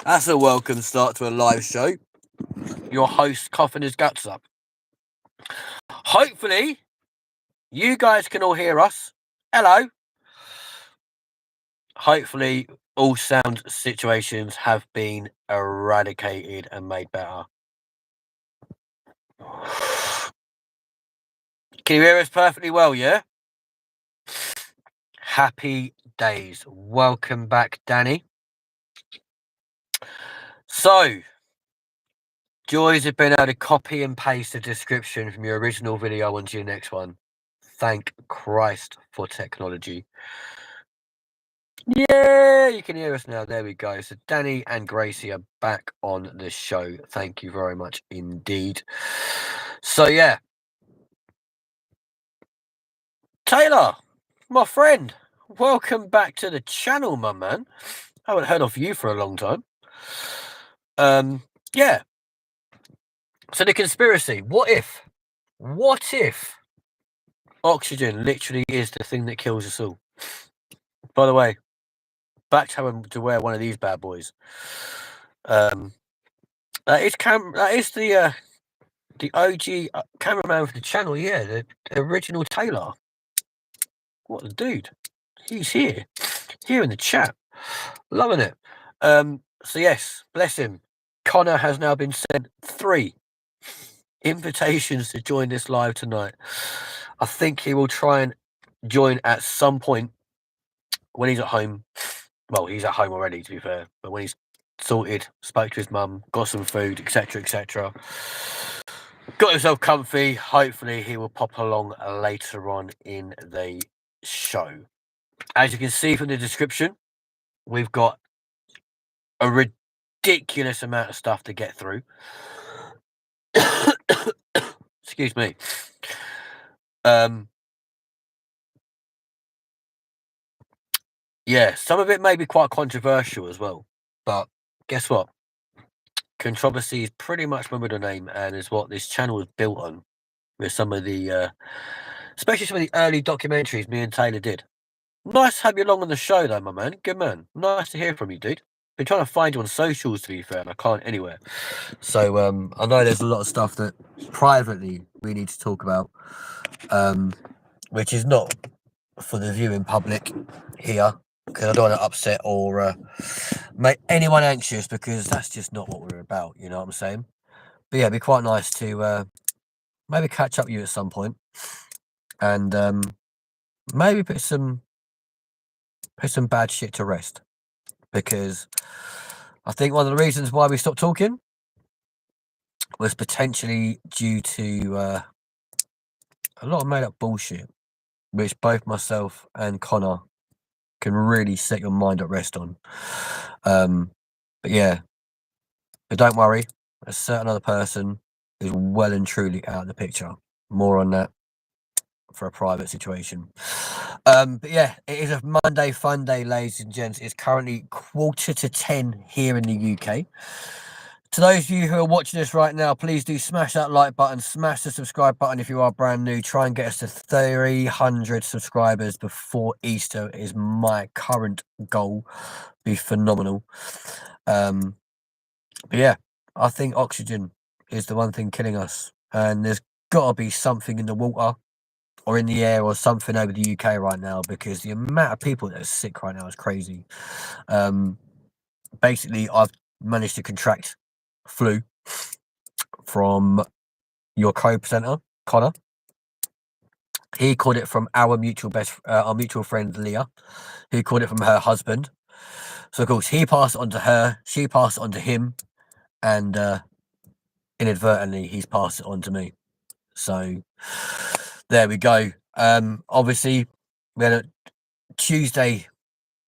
That's a welcome start to a live show. Your host coughing his guts up. Hopefully, you guys can all hear us. Hello. Hopefully, all sound situations have been eradicated and made better. Can you hear us perfectly well, yeah? Happy days. Welcome back, Danny. So, joys of being able to copy and paste the description from your original video onto your next one. Thank Christ for technology. Yeah, you can hear us now. There we go. So Danny and Gracie are back on the show. Thank you very much indeed. So yeah, Taylor, my friend, welcome back to the channel, my man. I haven't heard of you for a long time. Yeah. So the conspiracy. What if oxygen literally is the thing that kills us all? By the way, back to having to wear one of these bad boys. That is the OG cameraman for the channel. Yeah, the original Taylor. What a dude! He's here in the chat, loving it. So yes, bless him. Connor has now been sent 3 invitations to join this live tonight. I think he will try and join at some point when he's at home. Well, he's at home already, to be fair, but when he's sorted, spoke to his mum, got some food, etc., got himself comfy, hopefully he will pop along later on in the show. As you can see from the description, we've got a ridiculous amount of stuff to get through. Excuse me. Yeah, some of it may be quite controversial as well, but guess what? Controversy is pretty much my middle name, and is what this channel is built on. With some of the, especially some of the early documentaries me and Taylor did. Nice to have you along on the show, though, my man. Good man. Nice to hear from you, dude. Been trying to find you on socials, to be fair, and I can't anywhere. So I know there's a lot of stuff that privately we need to talk about, which is not for the viewing public here, because I don't want to upset or make anyone anxious, because that's just not what we're about. You know what I'm saying? But yeah, it'd be quite nice to maybe catch up with you at some point, and maybe put some bad shit to rest, because I think one of the reasons why we stopped talking was potentially due to a lot of made up bullshit, which both myself and Connor can really set your mind at rest on. But yeah, but don't worry, a certain other person is well and truly out of the picture. More on that for a private situation. But yeah, it is a Monday fun day, ladies and gents. It's currently 9:45 here in the UK. To those of you who are watching this right now, please do smash that like button, smash the subscribe button if you are brand new. Try and get us to 300 subscribers before Easter is my current goal. Be phenomenal. But yeah, I think oxygen is the one thing killing us, and there's got to be something in the water or in the air or something over the UK right now, because the amount of people that are sick right now is crazy. Basically, I've managed to contract flu from your co-presenter Connor. He caught it from our mutual friend Leah, who caught it from her husband. So of course he passed it on to her, she passed it on to him, and inadvertently he's passed it on to me. So there we go. Obviously we had a Tuesday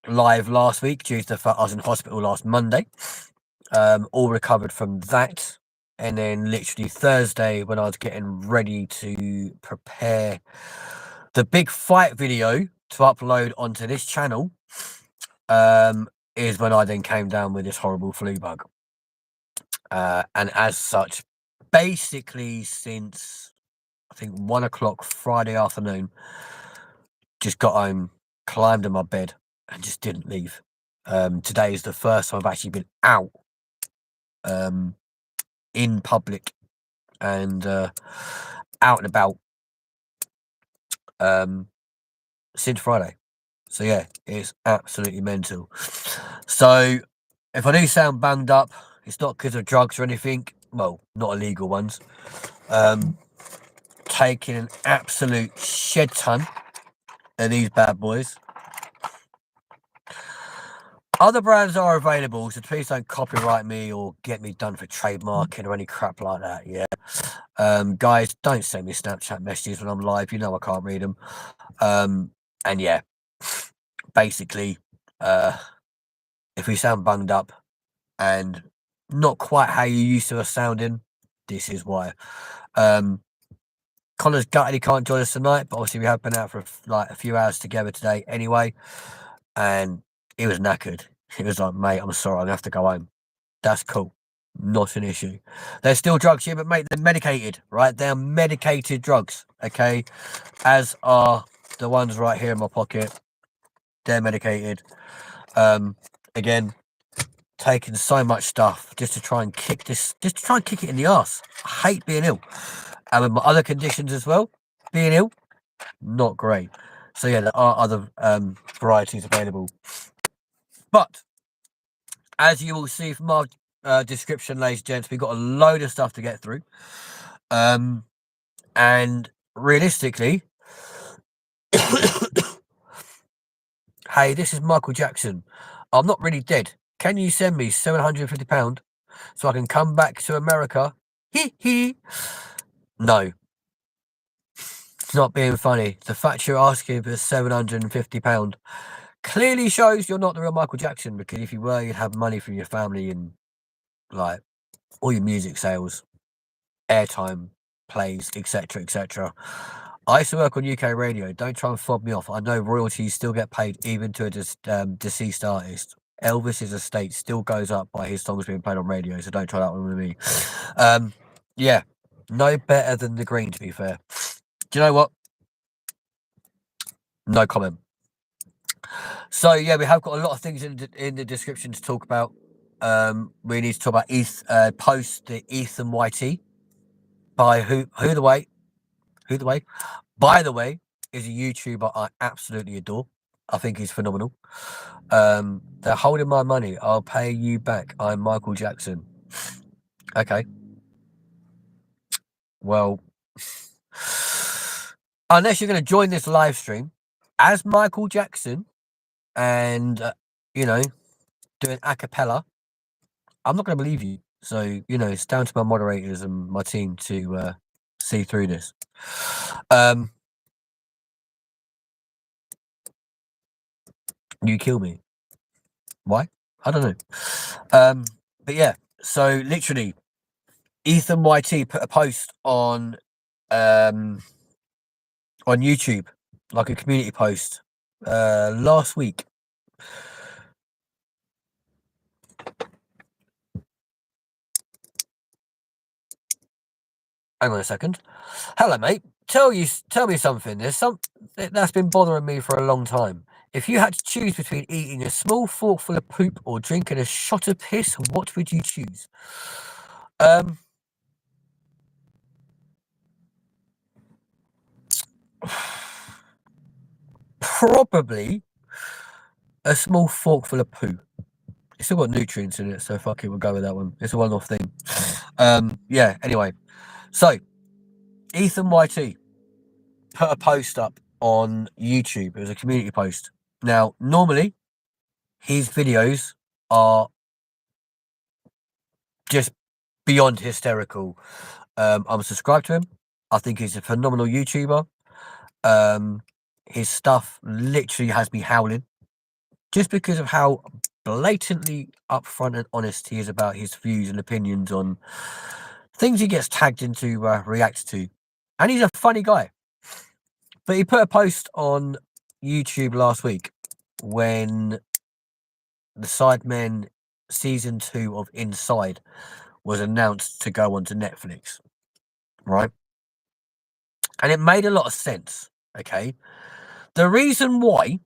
live last week due to the fact I was in hospital last Monday. All recovered from that, and then literally Thursday, when I was getting ready to prepare the big fight video to upload onto this channel, is when I then came down with this horrible flu bug. And as such, basically since I think 1 o'clock Friday afternoon, just got home, climbed in my bed, and just didn't leave. Today is the first time I've actually been out in public and out and about since Friday. So yeah, it's absolutely mental. So if I do sound banged up, it's not because of drugs or anything. Well, not illegal ones. Taking an absolute shed ton of these bad boys. Other brands are available, so please don't copyright me or get me done for trademarking or any crap like that. Yeah, guys, don't send me Snapchat messages when I'm live. You know I can't read them. And yeah, basically, if we sound bunged up and not quite how you used to us sounding, this is why. Connor's gutted he can't join us tonight, but obviously we have been out for like a few hours together today anyway, and he was knackered. He was like, mate, I'm sorry, I'm gonna have to go home. That's cool. Not an issue. There's still drugs here, but mate, they're medicated, right? They're medicated drugs, okay? As are the ones right here in my pocket. They're medicated. Again, taking so much stuff just to try and kick it in the ass. I hate being ill. And with my other conditions as well, being ill, not great. So yeah, there are other varieties available. But as you will see from our description, ladies and gents, we've got a load of stuff to get through. And realistically, hey, this is Michael Jackson. I'm not really dead. Can you send me £750 so I can come back to America? Hee. No. It's not being funny. The fact you're asking for £750 clearly shows you're not the real Michael Jackson, because if you were, you'd have money from your family and like all your music sales, airtime, plays, etc. I used to work on UK radio. Don't try and fob me off. I know royalties still get paid even to a deceased artist. Elvis's estate still goes up by his songs being played on radio, so don't try that one with me. Yeah, no better than the Green, to be fair. Do you know what? No comment. So yeah, we have got a lot of things in the description to talk about. We need to talk about post the EthannnYt by who the way, by the way, is a YouTuber I absolutely adore. I think he's phenomenal. They're holding my money. I'll pay you back. I'm Michael Jackson. Okay. Well, unless you're going to join this live stream as Michael Jackson and, do an a cappella, I'm not going to believe you. So, it's down to my moderators and my team to see through this. You kill me. Why? I don't know. But yeah, so literally, EthannnYt put a post on YouTube, like a community post, last week. Hang on a second. Hello, mate. Tell me something. There's something that's been bothering me for a long time. If you had to choose between eating a small forkful of poop or drinking a shot of piss, what would you choose? Probably a small forkful of poo. It's still got nutrients in it, so fuck it, we'll go with that one. It's a one-off thing. Yeah, anyway. So, EthannnYt put a post up on YouTube. It was a community post. Now, normally, his videos are just beyond hysterical. I'm subscribed to him. I think he's a phenomenal YouTuber. His stuff literally has me howling, just because of how blatantly upfront and honest he is about his views and opinions on things he gets tagged into, reacts to. And he's a funny guy. But he put a post on YouTube last week when the Sidemen season 2 of Inside was announced to go onto Netflix, right? And it made a lot of sense, okay? The reason why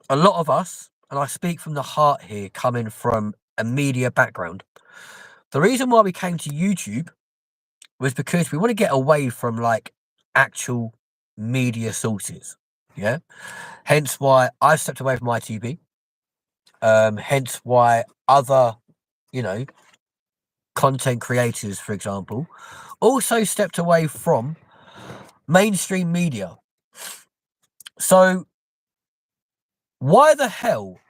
a lot of us, and I speak from the heart here, coming from a media background, The reason why we came to YouTube was because we want to get away from like actual media sources. Yeah. Hence why I stepped away from ITV. Hence why other, you know, content creators, for example, also stepped away from mainstream media. So why the hell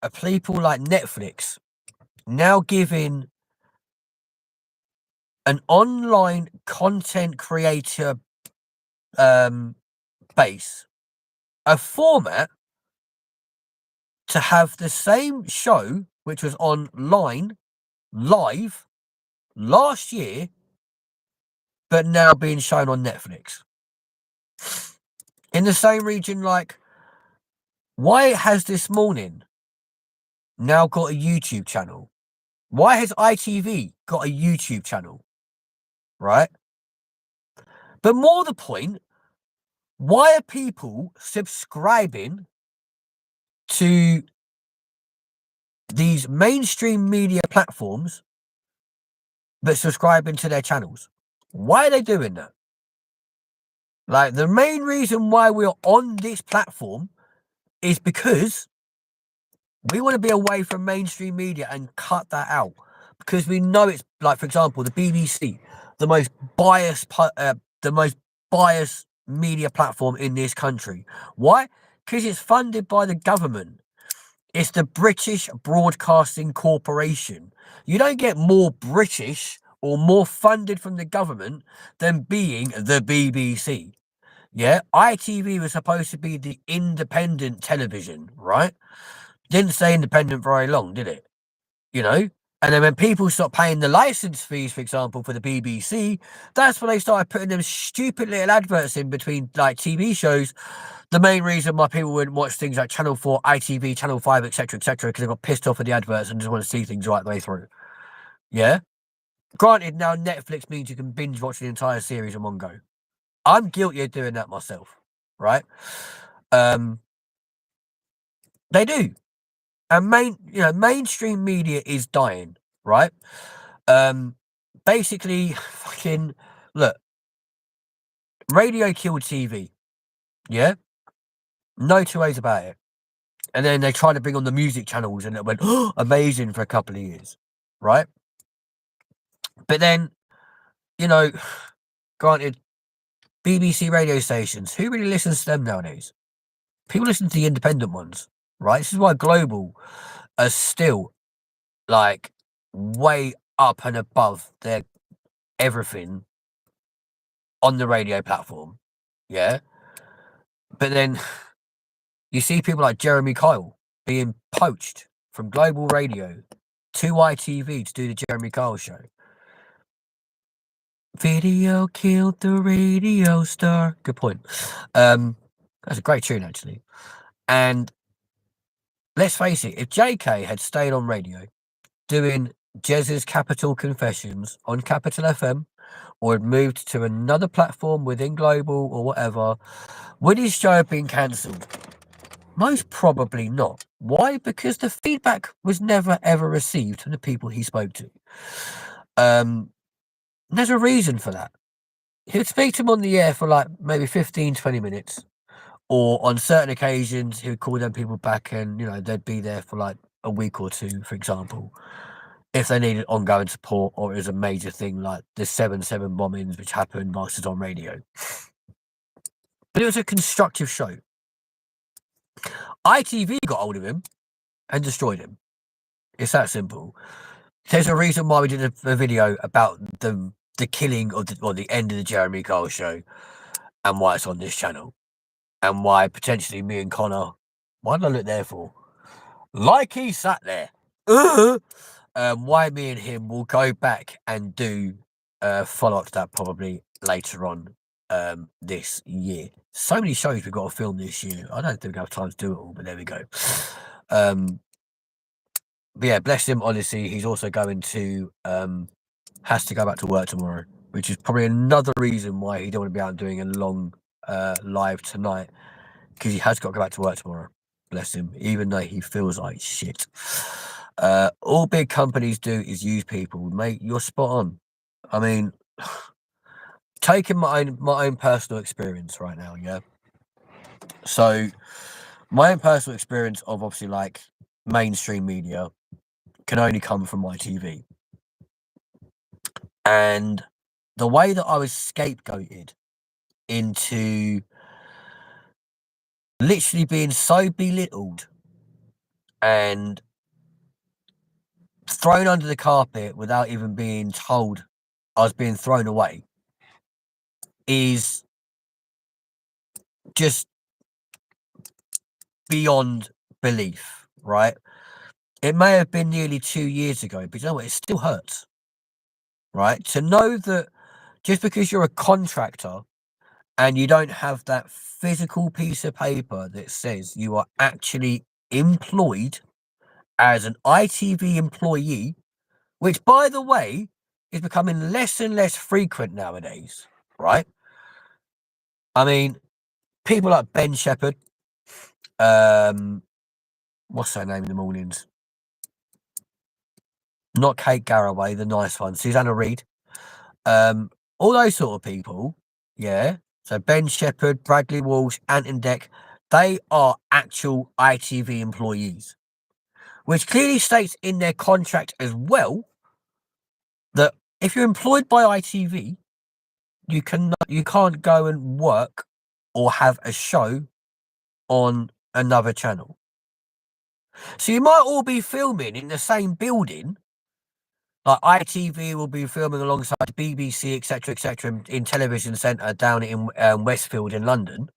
are people like Netflix now giving an online content creator base a format to have the same show which was online live last year but now being shown on Netflix in the same region? Like, why has This Morning now got a YouTube channel? Why has ITV got a YouTube channel? Right? But more the point, why are people subscribing to these mainstream media platforms but subscribing to their channels? Why are they doing that? Like, the main reason why we're on this platform is because we want to be away from mainstream media and cut that out, because we know it's like, for example, the BBC, the most biased media platform in this country. Why? Because it's funded by the government. It's the British Broadcasting Corporation. You don't get more British or more funded from the government than being the BBC. Yeah, ITV was supposed to be the independent television, right? Didn't stay independent very long, did it? You know? And then when people stopped paying the license fees, for example, for the BBC, that's when they started putting them stupid little adverts in between like TV shows. The main reason why people wouldn't watch things like Channel 4, ITV, Channel 5, etc., because they got pissed off at the adverts and just want to see things right the way through. Yeah? Granted, now Netflix means you can binge watch the entire series in one go. I'm guilty of doing that myself, right? They do. And mainstream media is dying, right? Basically, fucking look, radio killed TV. Yeah, no two ways about it. And then they tried to bring on the music channels, and it went amazing for a couple of years, right? But then, granted, BBC radio stations, who really listens to them nowadays? People listen to the independent ones, right? This is why global are still like way up and above their everything on the radio platform. Yeah. But then you see people like Jeremy Kyle being poached from global radio to ITV to do the Jeremy Kyle show. Video killed the radio star. Good point. That's a great tune, actually. And let's face it, if JK had stayed on radio doing Jez's Capital Confessions on Capital FM, or had moved to another platform within global or whatever, would his show have been cancelled? Most probably not. Why? Because the feedback was never ever received from the people he spoke to. There's a reason for that. He would speak to them on the air for like maybe 15, 20 minutes. Or on certain occasions, he would call them people back and, they'd be there for like a week or two, for example, if they needed ongoing support, or it was a major thing like the 7/7 bombings, which happened whilst it was on radio. But it was a constructive show. ITV got hold of him and destroyed him. It's that simple. There's a reason why we did a video about the killing of the end of the Jeremy Kyle show, and why it's on this channel, and why potentially me and Connor, why did I look there for? Like he sat there. Why me and him will go back and do follow up to that probably later on this year. So many shows we've got to film this year. I don't think we have time to do it all, but there we go. But yeah, bless him. Honestly, he's also going to has to go back to work tomorrow, which is probably another reason why he don't want to be out doing a long live tonight, because he has got to go back to work tomorrow. Bless him, even though he feels like shit. All big companies do is use people. Mate, you're spot on. I mean, taking my own personal experience right now, yeah. So my own personal experience of obviously like mainstream media can only come from my TV. And the way that I was scapegoated into literally being so belittled and thrown under the carpet without even being told I was being thrown away is just beyond belief, right? It may have been nearly 2 years ago, but you know what? It still hurts, right? To know that just because you're a contractor and you don't have that physical piece of paper that says you are actually employed as an ITV employee, which, by the way, is becoming less and less frequent nowadays, right? I mean, people like Ben Shepherd, what's her name in the mornings? Not Kate Garraway, the nice one, Susanna Reid, all those sort of people, yeah. So Ben Shepherd, Bradley Walsh, Anton Deck, they are actual ITV employees, which clearly states in their contract as well that if you're employed by ITV, you can't go and work or have a show on another channel. So you might all be filming in the same building. Like ITV will be filming alongside BBC, etc., in Television Centre down in Westfield in London,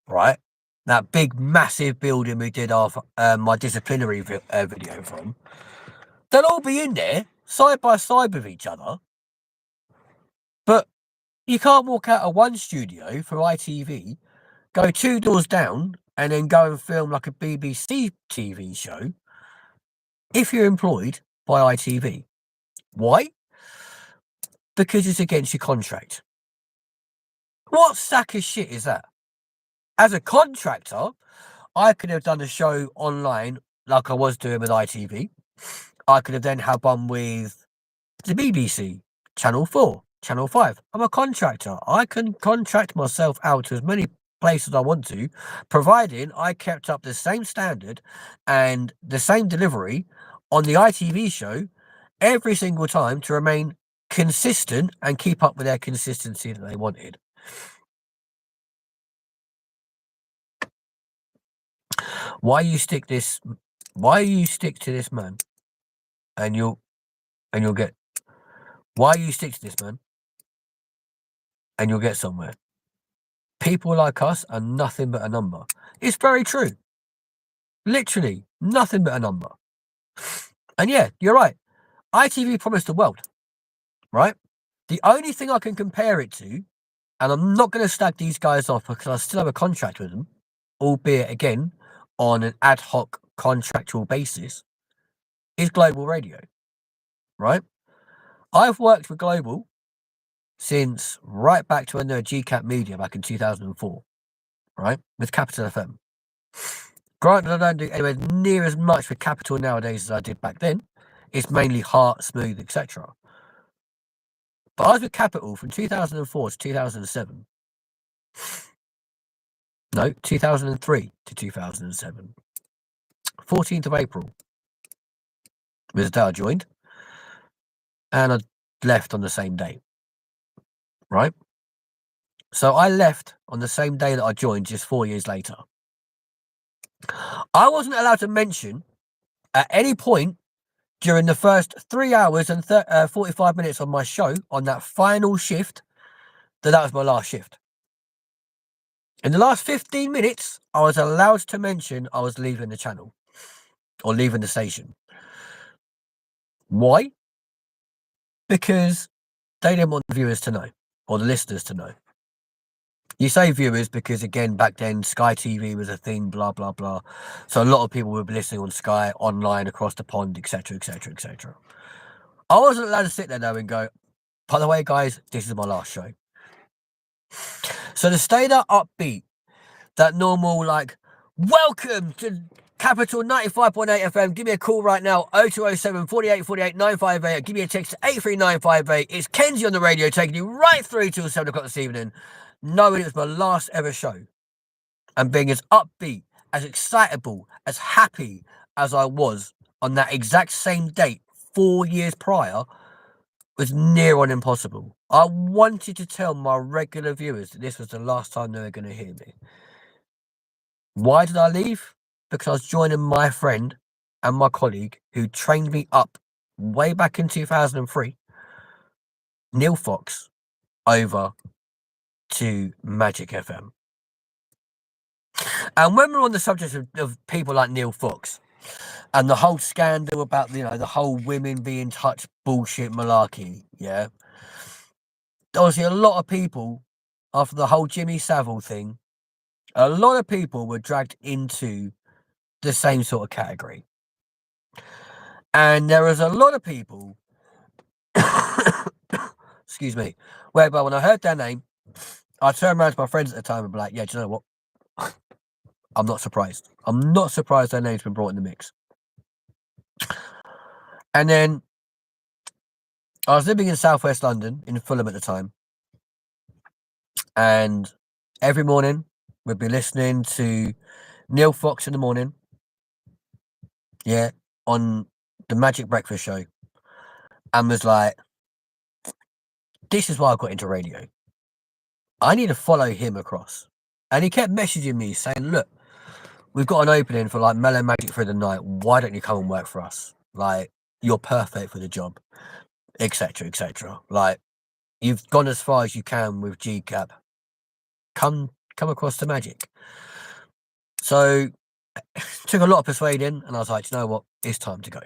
right? That big, massive building we did my disciplinary video from. They'll all be in there, side by side with each other. But you can't walk out of one studio for ITV, go 2 doors down, and then go and film like a BBC TV show if you're employed by ITV. Why? Because it's against your contract. What sack of shit is that? As a contractor, I could have done a show online like I was doing with ITV. I could have then had one with the BBC, Channel 4, Channel 5. I'm a contractor. I can contract myself out to as many places I want to, providing I kept up the same standard and the same delivery on the ITV show every single time to remain consistent and keep up with their consistency that they wanted. Why you stick to this man and you'll get, why you stick to this man and you'll get somewhere? People like us are nothing but a number. It's very true. Literally nothing but a number. And yeah, you're right. ITV promised the world, right? The only thing I can compare it to, and I'm not going to slag these guys off because I still have a contract with them, albeit again on an ad hoc contractual basis, is Global Radio, right? I've worked with Global since right back to when they were GCAP Media back in 2004, right? With Capital FM. Granted, I don't do anywhere near as much with Capital nowadays as I did back then. It's mainly Heart, Smooth, etc. But I was with Capital from 2004 to 2007. No, 2003 to 2007. 14th of April was the day I joined. And I left on the same day. Right? So I left on the same day that I joined, just 4 years later. I wasn't allowed to mention at any point during the first 3 hours and 45 minutes of my show on that final shift that was my last shift. In the last 15 minutes, I was allowed to mention I was leaving the channel or leaving the station. Why? Because they didn't want the viewers to know or the listeners to know. You say viewers because, again, back then, Sky TV was a thing, blah, blah, blah. So a lot of people would be listening on Sky, online, across the pond, etc., etc., etc. I wasn't allowed to sit there now and go, by the way, guys, this is my last show. So to stay that upbeat, that normal, like, welcome to Capital 95.8 FM. Give me a call right now. 0207 48 48 958. Give me a text to 83958. It's Kenzie on the radio taking you right through till 7 o'clock this evening. Knowing it was my last ever show. And being as upbeat, as excitable, as happy as I was on that exact same date 4 years prior was near on impossible. I wanted to tell my regular viewers that this was the last time they were going to hear me. Why did I leave? Because I was joining my friend and my colleague who trained me up way back in 2003, Neil Fox, over to Magic FM. And when we're on the subject of people like Neil Fox and the whole scandal about, the whole women being touched bullshit malarkey, yeah, obviously a lot of people, after the whole Jimmy Savile thing, a lot of people were dragged into the same sort of category. And there was a lot of people, excuse me, whereby when I heard their name, I turned around to my friends at the time and be like, yeah, do you know what? I'm not surprised. I'm not surprised their name's been brought in the mix. And then I was living in southwest London, in Fulham at the time. And every morning we'd be listening to Neil Fox in the morning. Yeah, on the Magic Breakfast Show. And was like, this is why I got into radio. I need to follow him across. And he kept messaging me saying, look, we've got an opening for like Mellow Magic for the night. Why don't you come and work for us? Like, you're perfect for the job, etc., etc. Like, you've gone as far as you can with GCAP. Come across to Magic. So, took a lot of persuading, and I was like, you know what? It's time to go.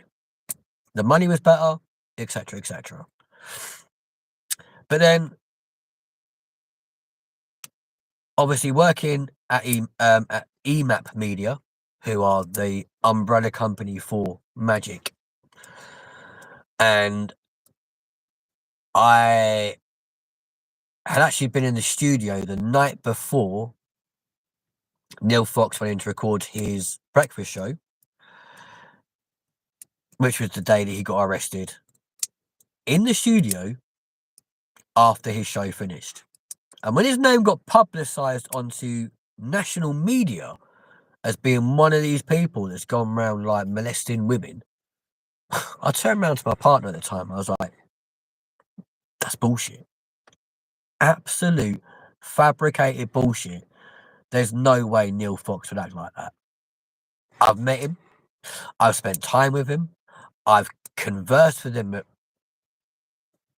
The money was better, etc., etc. But then, obviously, working at EMAP Media, who are the umbrella company for Magic, and I had actually been in the studio the night before Neil Fox went in to record his breakfast show, which was the day that he got arrested, in the studio after his show finished. And when his name got publicised onto national media as being one of these people that's gone around like molesting women, I turned around to my partner at the time. I was like, that's bullshit. Absolute fabricated bullshit. There's no way Neil Fox would act like that. I've met him. I've spent time with him. I've conversed with him at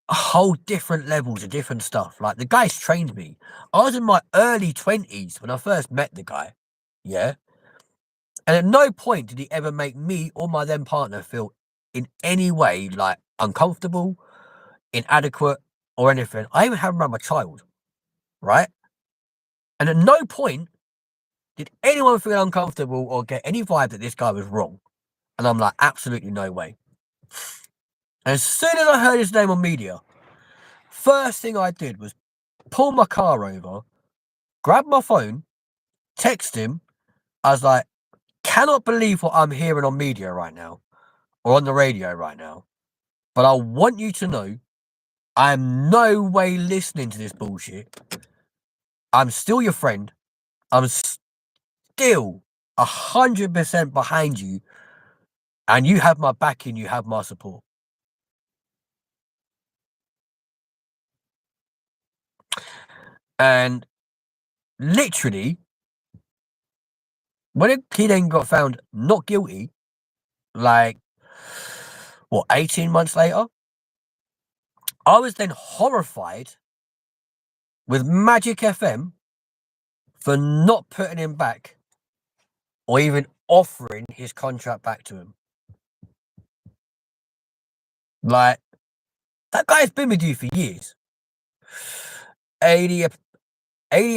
a whole different levels of different stuff. Like, the guy's trained me. I was in my early 20s when I first met the guy. Yeah. And at no point did he ever make me or my then partner feel in any way like uncomfortable, inadequate, or anything. I even had him around my child. Right? And at no point did anyone feel uncomfortable or get any vibe that this guy was wrong. And I'm like, absolutely no way. And as soon as I heard his name on media, first thing I did was pull my car over, grab my phone, text him. I was like, cannot believe what I'm hearing on media right now, or on the radio right now. But I want you to know, I'm no way listening to this bullshit. I'm still your friend. I'm still 100% behind you. And you have my backing, you have my support. And literally, when he then got found not guilty, like, 18 months later, I was then horrified with Magic FM for not putting him back or even offering his contract back to him. Like, that guy's been with you for years. 80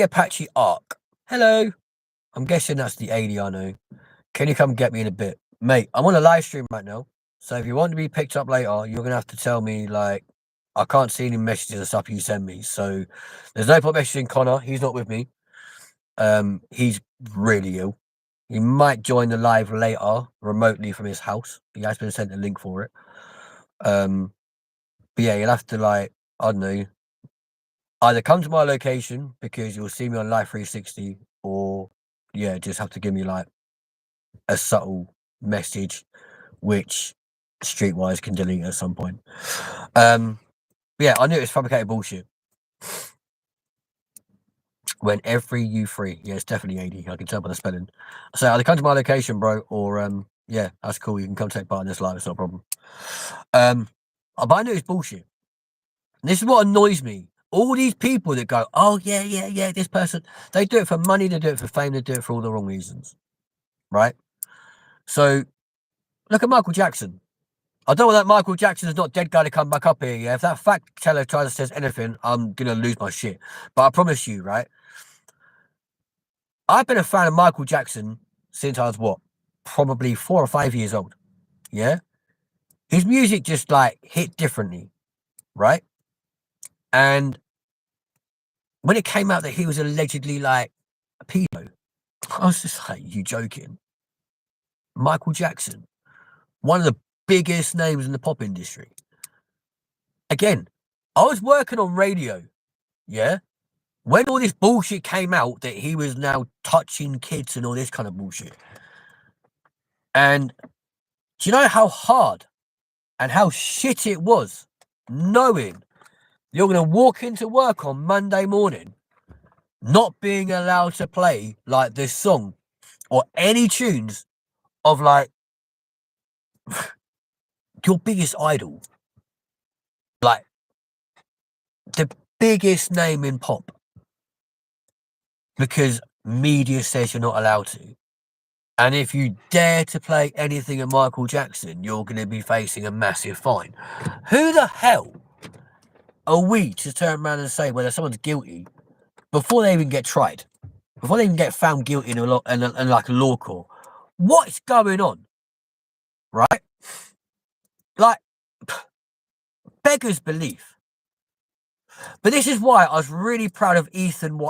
Apache Arc. Hello. I'm guessing that's the 80 I know. Can you come get me in a bit? Mate, I'm on a live stream right now. So if you want to be picked up later, you're going to have to tell me, like, I can't see any messages and stuff you send me. So there's no point messaging Connor. He's not with me. He's really ill. He might join the live later remotely from his house. He has been sent a link for it. But yeah, you'll have to, like, I don't know, either come to my location because you'll see me on Live 360, or yeah, just have to give me like a subtle message, which Streetwise can delete at some point. Yeah, I knew it was fabricated bullshit. When every U3, yeah, it's definitely AD. I can tell by the spelling. So either come to my location, bro, or yeah, that's cool. You can come take part in this live. It's not a problem. But I knew it's bullshit. And this is what annoys me. All these people that go, oh yeah, this person, they do it for money, they do it for fame, they do it for all the wrong reasons, right? So look at Michael Jackson. I don't want that Michael Jackson is not dead guy to come back up here. Yeah, if that fact teller tries to says anything, I'm gonna lose my shit. But I promise you, right? I've been a fan of Michael Jackson since I was what, probably 4 or 5 years old. Yeah, his music just like hit differently, right? And when it came out that he was allegedly like a pedo, I was just like, you joking? Michael Jackson, one of the biggest names in the pop industry. Again, I was working on radio, yeah, when all this bullshit came out that he was now touching kids and all this kind of bullshit. And do you know how hard and how shit it was knowing you're going to walk into work on Monday morning not being allowed to play like this song or any tunes of like your biggest idol, like the biggest name in pop, because media says you're not allowed to. And if you dare to play anything of Michael Jackson, you're going to be facing a massive fine. Who the hell are we to turn around and say whether someone's guilty before they even get tried, before they even get found guilty in like a law court? What's going on, right? Like, beggars belief. But this is why I was really proud of Ethan,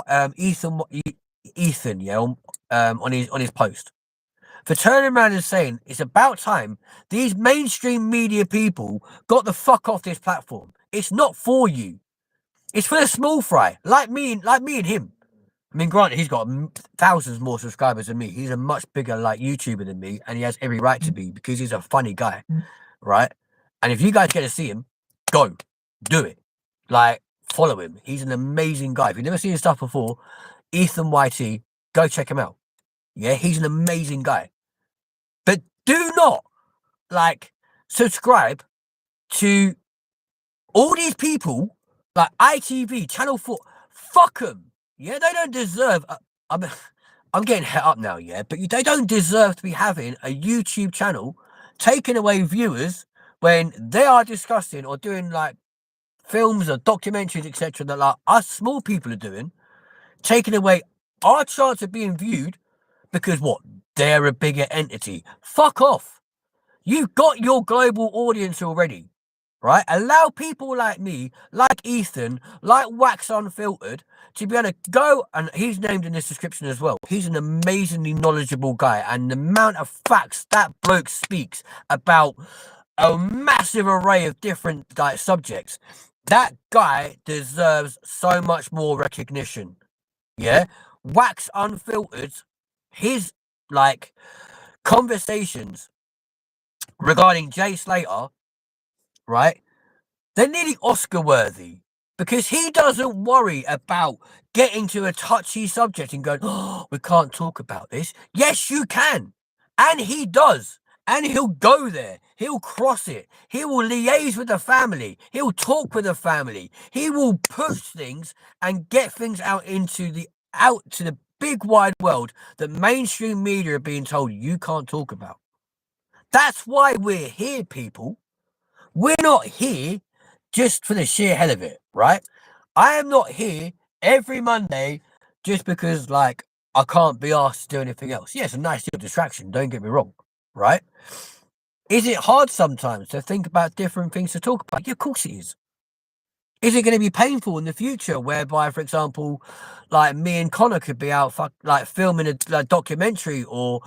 yeah, on his post, for turning around and saying it's about time these mainstream media people got the fuck off this platform. It's not for you. It's for the small fry, like me and him. I mean, granted, he's got thousands more subscribers than me. He's a much bigger like YouTuber than me, and he has every right to be because he's a funny guy, right? And if you guys get to see him, go do it. Like, follow him. He's an amazing guy. If you've never seen his stuff before, EthannnYt, go check him out. Yeah, he's an amazing guy. But do not like subscribe to all these people like ITV, Channel 4. Fuck them. Yeah, they don't deserve. I'm getting het up now, yeah, but they don't deserve to be having a YouTube channel taking away viewers when they are discussing or doing like films or documentaries, etc., that like us small people are doing, taking away our chance of being viewed because what? They're a bigger entity. Fuck off. You've got your global audience already, right? Allow people like me, like Ethan, like Wax Unfiltered, to be able to go, and he's named in this description as well. He's an amazingly knowledgeable guy, and the amount of facts that bloke speaks about a massive array of different like subjects, that guy deserves so much more recognition. Yeah, Wax Unfiltered, his like conversations regarding Jay Slater, right? They're nearly Oscar worthy because he doesn't worry about getting to a touchy subject and going, oh, we can't talk about this. Yes, you can. And he does. And he'll go there. He'll cross it. He will liaise with the family. He'll talk with the family. He will push things and get things out to the big wide world that mainstream media are being told you can't talk about. That's why we're here, people. We're not here just for the sheer hell of it, right? I am not here every Monday just because, like, I can't be asked to do anything else. Yeah, it's a nice little distraction, don't get me wrong, right? Is it hard sometimes to think about different things to talk about? Yeah, of course it is. Is it going to be painful in the future, whereby, for example, like me and Connor could be out like filming a documentary or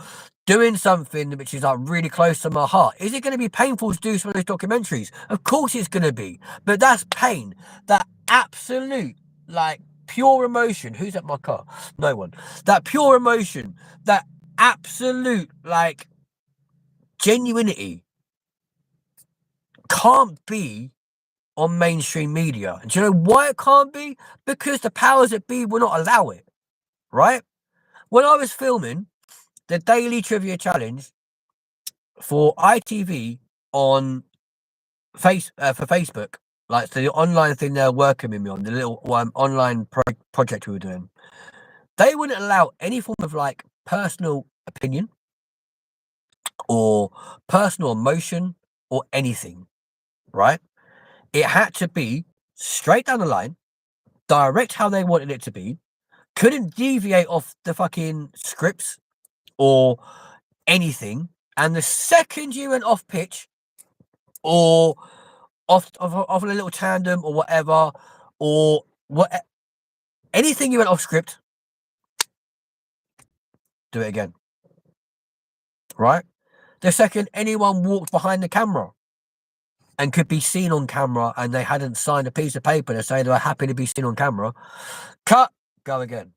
doing something which is like really close to my heart? Is it going to be painful to do some of those documentaries? Of course it's going to be, but that's pain. That absolute, like, pure emotion. Who's at my car? No one. That pure emotion, that absolute, like, genuinity can't be on mainstream media. And do you know why it can't be? Because the powers that be will not allow it, right? When I was filming the Daily Trivia Challenge for ITV on for Facebook, like the online thing they're working with me on, the little online project we were doing, they wouldn't allow any form of like personal opinion or personal emotion or anything, right? It had to be straight down the line, direct how they wanted it to be, couldn't deviate off the fucking scripts or anything. And the second you went off pitch or off a little tandem or whatever, or what, anything you went off script, do it again, right? The second anyone walked behind the camera and could be seen on camera and they hadn't signed a piece of paper to say they were happy to be seen on camera, cut, go again.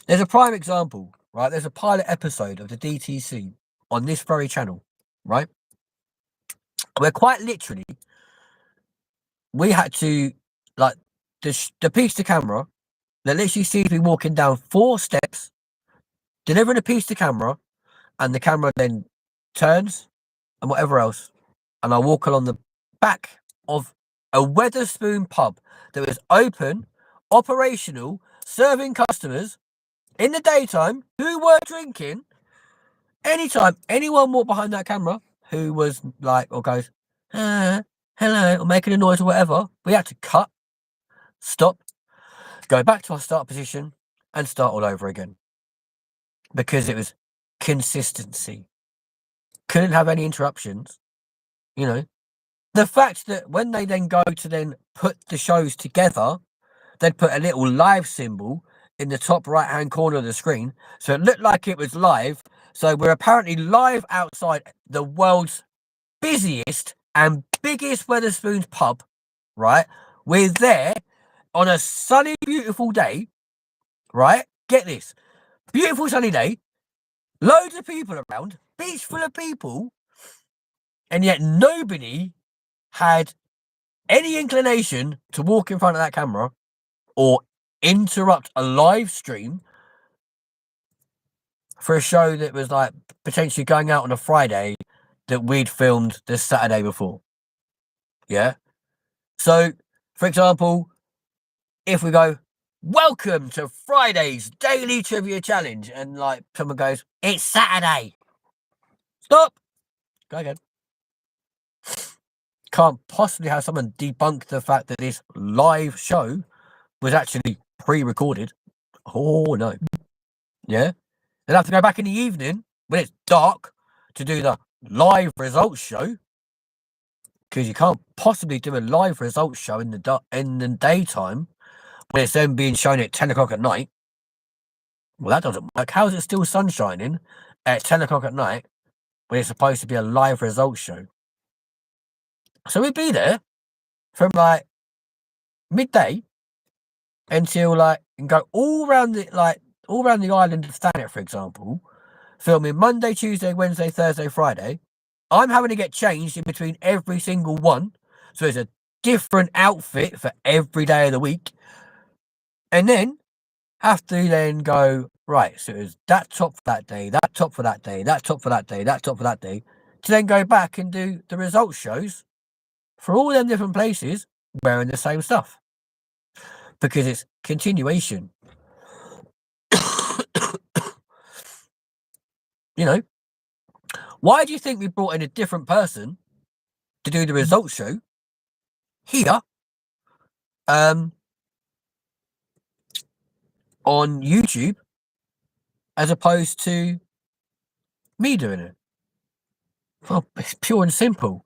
There's a prime example, right? There's a pilot episode of the DTC on this very channel, right? Where quite literally, we had to, like, the piece to camera that literally sees me walking down 4 steps, delivering a piece to camera, and the camera then turns and whatever else, and I walk along the back of a Weatherspoon pub that was open, operational, serving customers in the daytime who were drinking. Anytime anyone walked behind that camera who was like, or goes, hello, or making a noise or whatever, we had to cut, stop, go back to our start position and start all over again. Because it was consistency. Couldn't have any interruptions, you know. The fact that when they then go to then put the shows together, they'd put a little live symbol in the top right hand corner of the screen, so it looked like it was live. So we're apparently live outside the world's busiest and biggest Weatherspoons pub, right? We're there on a sunny, beautiful day, right? Get this, beautiful sunny day, loads of people around, beach full of people, and yet nobody had any inclination to walk in front of that camera or interrupt a live stream for a show that was like potentially going out on a Friday that we'd filmed the Saturday before. Yeah. So, for example, if we go, welcome to Friday's Daily Trivia Challenge, and like someone goes, it's Saturday. Stop. Go again. Can't possibly have someone debunk the fact that this live show was actually pre-recorded. Oh no. Yeah. They'll have to go back in the evening when it's dark to do the live results show, because you can't possibly do a live results show in the daytime when it's then being shown at 10 o'clock at night. Well, that doesn't work. How is it still sun shining at 10 o'clock at night when it's supposed to be a live results show? So we'd be there from like midday until like, and go all around the island of Thanet, for example, filming Monday, Tuesday, Wednesday, Thursday, Friday. I'm having to get changed in between every single one, so it's a different outfit for every day of the week, and then have to then go, right, so it's that top for that day, that top for that day, that top for that day, that top for that day, to then go back and do the results shows for all them different places wearing the same stuff, because it's continuation. You know, why do you think we brought in a different person to do the results show here on YouTube as opposed to me doing it? Well, it's pure and simple.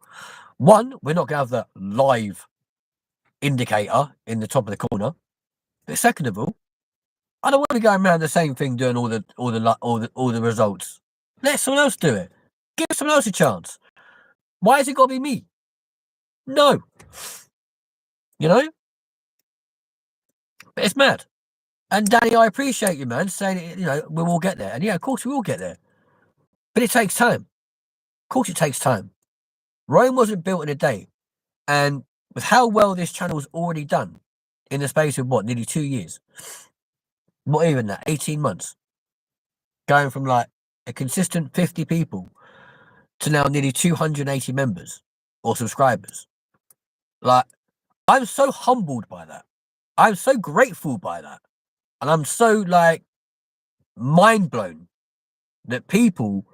One, we're not going to have the live indicator in the top of the corner. But second of all, I don't want to be going around the same thing doing all the results. Let someone else do it. Give someone else a chance. Why has it got to be me? No. You know? But it's mad. And Danny, I appreciate you, man, saying, we will get there. And yeah, of course we will get there. But it takes time. Of course it takes time. Rome wasn't built in a day. And with how well this channel's already done in the space of nearly 2 years. Not even that, 18 months. Going from like a consistent 50 people to now nearly 280 members or subscribers. Like, I'm so humbled by that. I'm so grateful by that. And I'm so like mind blown that people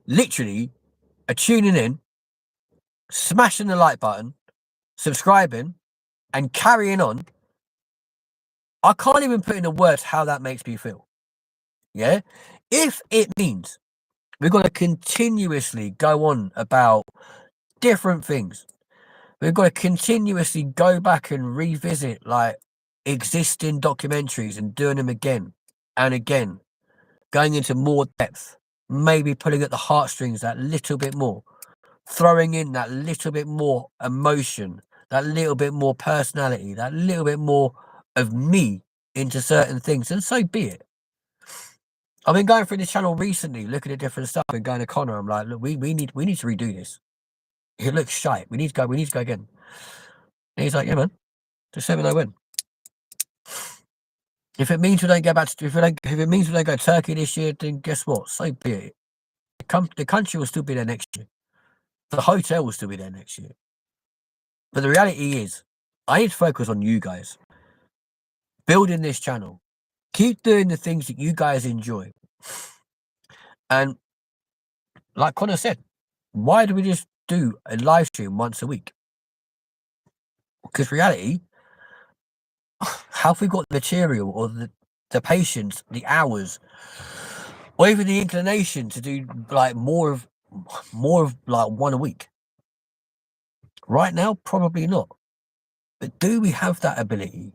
literally are tuning in, smashing the like button, subscribing, and carrying on. I can't even put into words how that makes me feel. Yeah? If it means we've got to continuously go on about different things, we've got to continuously go back and revisit like existing documentaries and doing them again and again, going into more depth, maybe pulling at the heartstrings that little bit more, throwing in that little bit more emotion, that little bit more personality, that little bit more of me into certain things, and so be it. I've been going through this channel recently, looking at different stuff and going to Connor. I'm like, look, we need to redo this. It looks shite. We need to go again. And he's like, yeah, man, just let me know when. If it means we don't go back to, if it means we don't go to Turkey this year, then guess what? So be it. The country will still be there next year. The hotel will still be there next year. But the reality is, I need to focus on you guys. Building this channel. Keep doing the things that you guys enjoy. And like Connor said, why do we just do a live stream once a week? Because reality, how have we got the material or the patience, the hours, or even the inclination to do like more of like one a week? Right now, probably not. But do we have that ability?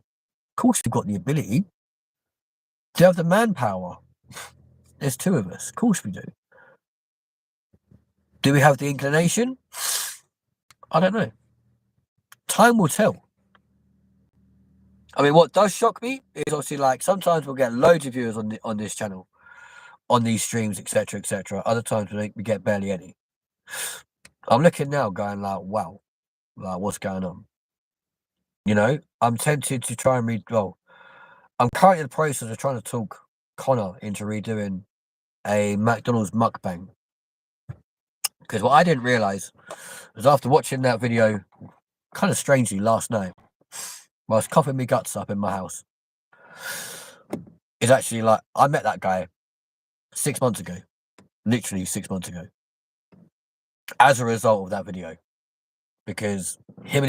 Of course we've got the ability. Do you have the manpower? There's two of us. Of course we do. Do we have the inclination? I don't know. Time will tell. I mean, what does shock me is obviously like sometimes we'll get loads of viewers on this channel, on these streams, etc., etc. Other times we get barely any. I'm looking now, going like, wow, like what's going on? I'm tempted to try and read. Well, I'm currently in the process of trying to talk Connor into redoing a McDonald's mukbang. Because what I didn't realize was after watching that video, kind of strangely last night, while I was coughing my guts up in my house, is actually like I met that guy 6 months ago, literally 6 months ago, as a result of that video, because him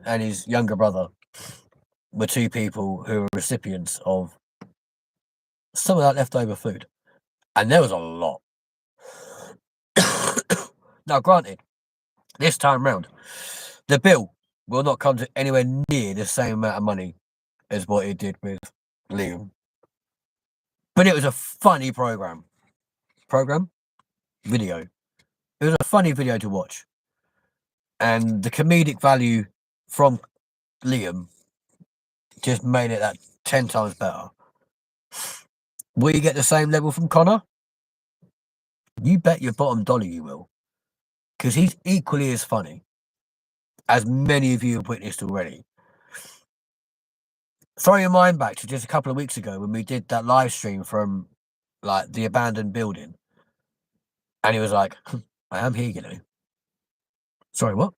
and his younger brother were two people who were recipients of some of that leftover food, and there was a lot. Now, granted, this time round, the bill will not come to anywhere near the same amount of money as what it did with Liam. But it was a funny video. It was a funny video to watch. And the comedic value from Liam just made it that 10 times better. Will you get the same level from Connor? You bet your bottom dollar you will. Because he's equally as funny, as many of you have witnessed already. Throw your mind back to just a couple of weeks ago when we did that live stream from like the abandoned building. And he was like, I am here, Sorry, what?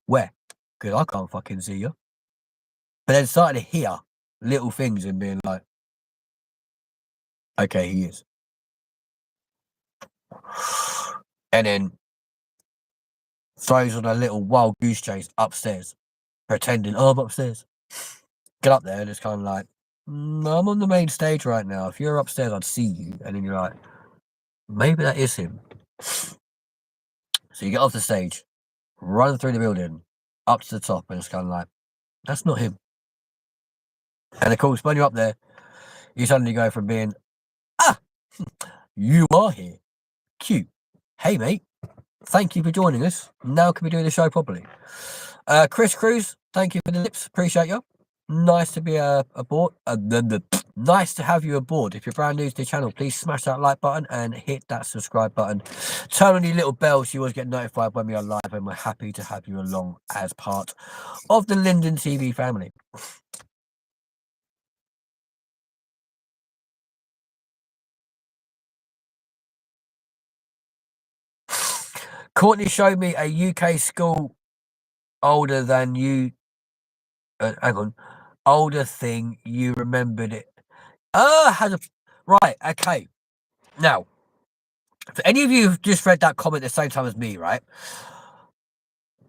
Where? Because I can't fucking see you. But then started to hear little things and being like, okay, he is. And then throws on a little wild goose chase upstairs, pretending, oh, I'm upstairs. Get up there and it's kind of like, I'm on the main stage right now. If you're upstairs, I'd see you. And then you're like, maybe that is him. So you get off the stage, run through the building, up to the top, and it's kind of like, That's not him. And of course, when you're up there, you suddenly go from being, you are here. Cute. Hey, mate. Thank you for joining us. Now can we do the show properly? Chris Cruz, thank you for the lips. Appreciate you. Nice to be aboard. Nice to have you aboard. If you're brand new to the channel, please smash that like button and hit that subscribe button. Turn on your little bell so you always get notified when we are live, and we're happy to have you along as part of the LindenTV family. Courtney showed me a UK school older than you. Hang on. Older thing, you remembered it. Right, okay. Now, for any of you who've just read that comment at the same time as me, right?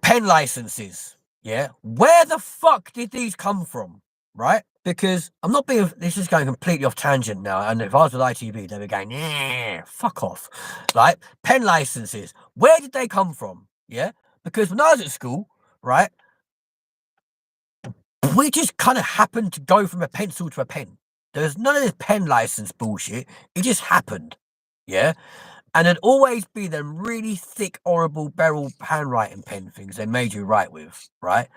Pen licenses, yeah? Where the fuck did these come from, right? Because I'm not being, this is going completely off tangent now. And if I was with ITV, they were going, yeah, fuck off. Like, pen licenses, where did they come from, yeah? Because when I was at school, right, we just kind of happened to go from a pencil to a pen. There's none of this pen license bullshit. It just happened, yeah? And there'd always be them really thick, horrible barrel handwriting pen things they made you write with, right?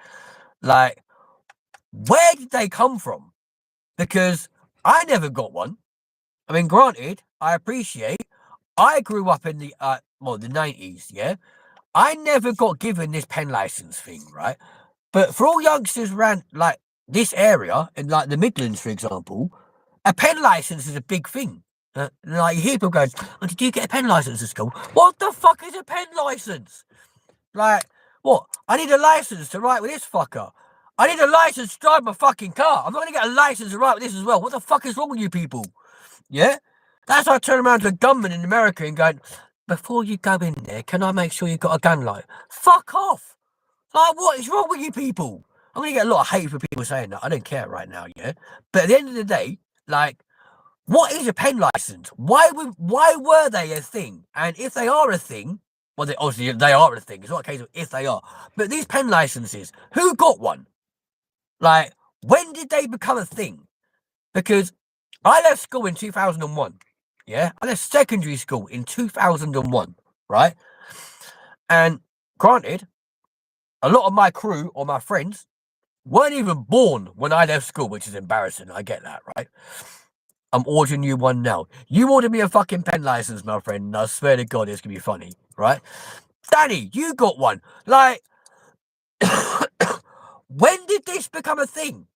Like, where did they come from? Because I never got one. I mean, granted, I appreciate, I grew up in the, the 90s, yeah? I never got given this pen license thing, right? But for all youngsters around, like, this area, in, like, the Midlands, for example, a pen license is a big thing. Like, you hear people going, oh, did you get a pen license at school? What the fuck is a pen license? Like, what? I need a license to write with this fucker. I need a license to drive my fucking car. I'm not going to get a license to write with this as well. What the fuck is wrong with you people? Yeah? That's why I turn around to a gunman in America and go, before you go in there, can I make sure you've got a gun light? Fuck off! Like, what is wrong with you people? I'm going to get a lot of hate for people saying that. I don't care right now, yeah? But at the end of the day, like, what is a pen license? Why were they a thing? And if they are a thing, well, obviously they are a thing. It's not a case of if they are. But these pen licenses, who got one? Like, when did they become a thing? Because I left school in 2001. Yeah, I left secondary school in 2001, right? And granted, a lot of my crew or my friends weren't even born when I left school, which is embarrassing. I get that, right? I'm ordering you one now. You order me a fucking pen license, my friend, and I swear to God, it's gonna be funny, right? Danny, you got one. Like, when did this become a thing?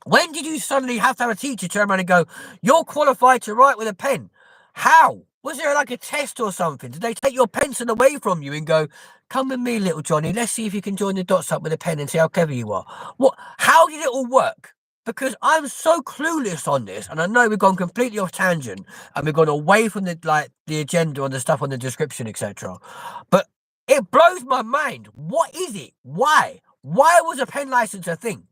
When did you suddenly have to have a teacher turn around and go, you're qualified to write with a pen? How? Was there like a test or something? Did they take your pencil away from you and go, come with me, little Johnny, let's see if you can join the dots up with a pen and see how clever you are? What? How did it all work? Because I'm so clueless on this, and I know we've gone completely off tangent and we've gone away from the agenda and the stuff on the description, etc. But it blows my mind. What is it? Why? Why was a pen license a thing?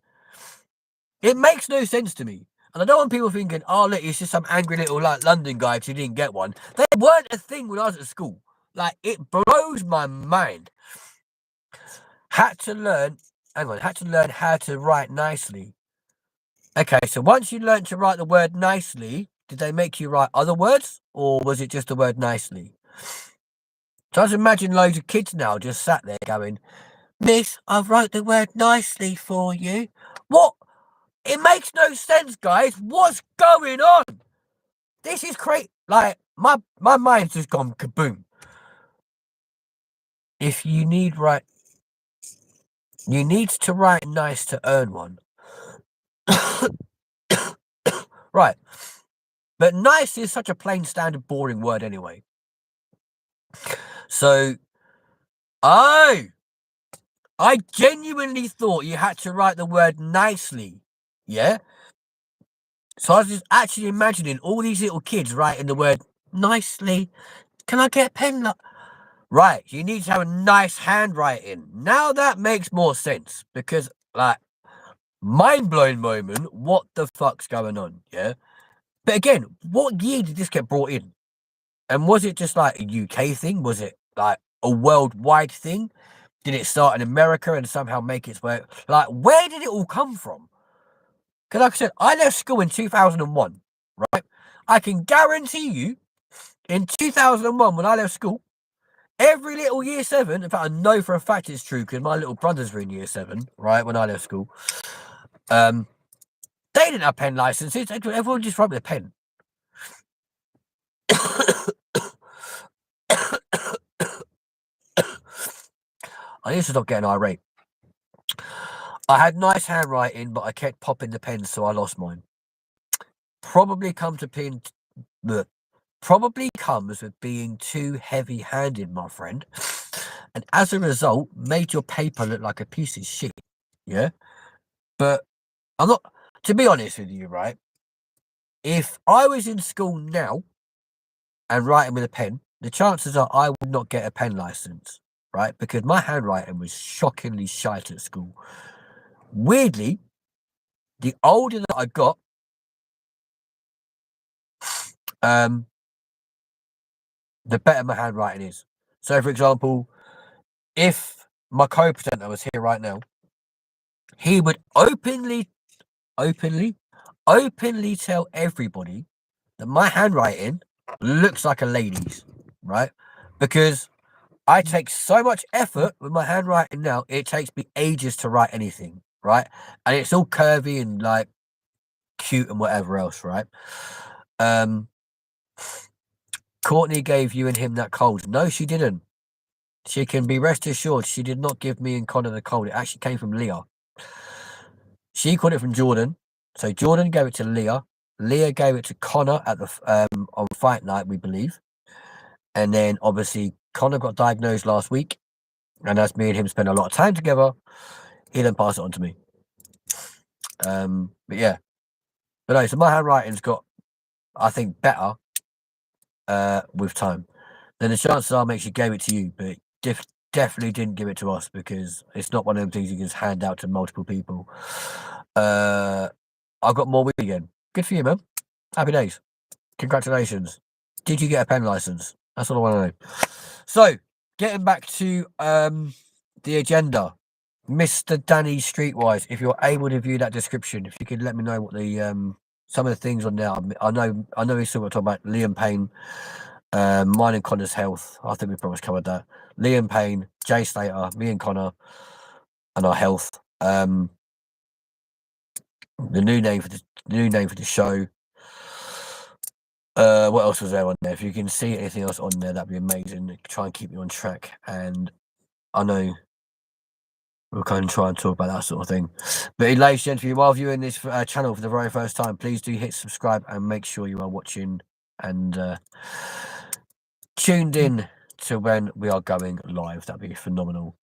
It makes no sense to me. And I don't want people thinking, oh, look, it's just some angry little like London guy because he didn't get one. They weren't a thing when I was at school. Like, it blows my mind. Had to learn how to write nicely. Okay, so once you learned to write the word nicely, did they make you write other words? Or was it just the word nicely? So I just imagine loads of kids now just sat there going, Miss, I've wrote the word nicely for you. What? It makes no sense, guys. What's going on? This is crazy. Like, my mind's just gone kaboom. If you need you need to write nice to earn one. Right. But nice is such a plain, standard, boring word anyway. So, I genuinely thought you had to write the word nicely. Yeah? So I was just actually imagining all these little kids writing the word nicely. Can I get a pen? Right, you need to have a nice handwriting. Now that makes more sense because, like, mind-blowing moment, what the fuck's going on, yeah? But again, what year did this get brought in? And was it just like a UK thing? Was it like a worldwide thing? Did it start in America and somehow make its way? Like, where did it all come from? Because like I said, I left school in 2001, right? I can guarantee you, in 2001, when I left school, every little year 7, in fact, I know for a fact it's true because my little brothers were in year 7, right, when I left school. They didn't have pen licenses. Everyone just wrote with a pen. I used to stop getting irate. I had nice handwriting, but I kept popping the pen, so I lost mine. Probably comes with being too heavy-handed, my friend, and as a result, made your paper look like a piece of shit. Yeah, but I'm not. To be honest with you, right? If I was in school now and writing with a pen, the chances are I would not get a pen license, right? Because my handwriting was shockingly shite at school. Weirdly, the older that I got, the better my handwriting is. So, for example, if my co-presenter was here right now, he would openly tell everybody that my handwriting looks like a lady's, right? Because I take so much effort with my handwriting now, it takes me ages to write anything, right? And it's all curvy and like cute and whatever else, right? Courtney gave you and him that cold. No, she didn't. She can be rest assured she did not give me and Connor the cold. It actually came from Leah. She got it from Jordan. So Jordan gave it to Leah. Leah gave it to Connor at the on fight night, we believe. And then obviously Connor got diagnosed last week. And as me and him spent a lot of time together, he then passed it on to me. But yeah. But no, so my handwriting's got, I think, better with time. Then the chances are she gave it to you, but definitely didn't give it to us because it's not one of them things you can just hand out to multiple people. I got more weed again. Good for you, man. Happy days. Congratulations. Did you get a pen license? That's all I want to know. So, getting back to the agenda. Mr. Danny Streetwise, if you're able to view that description, if you could let me know what the some of the things on there. I know he's still talking about Liam Payne, mine and Connor's health. I think we probably covered that. Liam Payne, Jay Slater, me and Connor, and our health. The new name for the show. What else was there on there? If you can see anything else on there, that'd be amazing. Try and keep me on track. And I know we'll kind of try and talk about that sort of thing. But ladies and gentlemen, while viewing this channel for the very first time, please do hit subscribe and make sure you are watching and tuned in to when we are going live. That'd be phenomenal.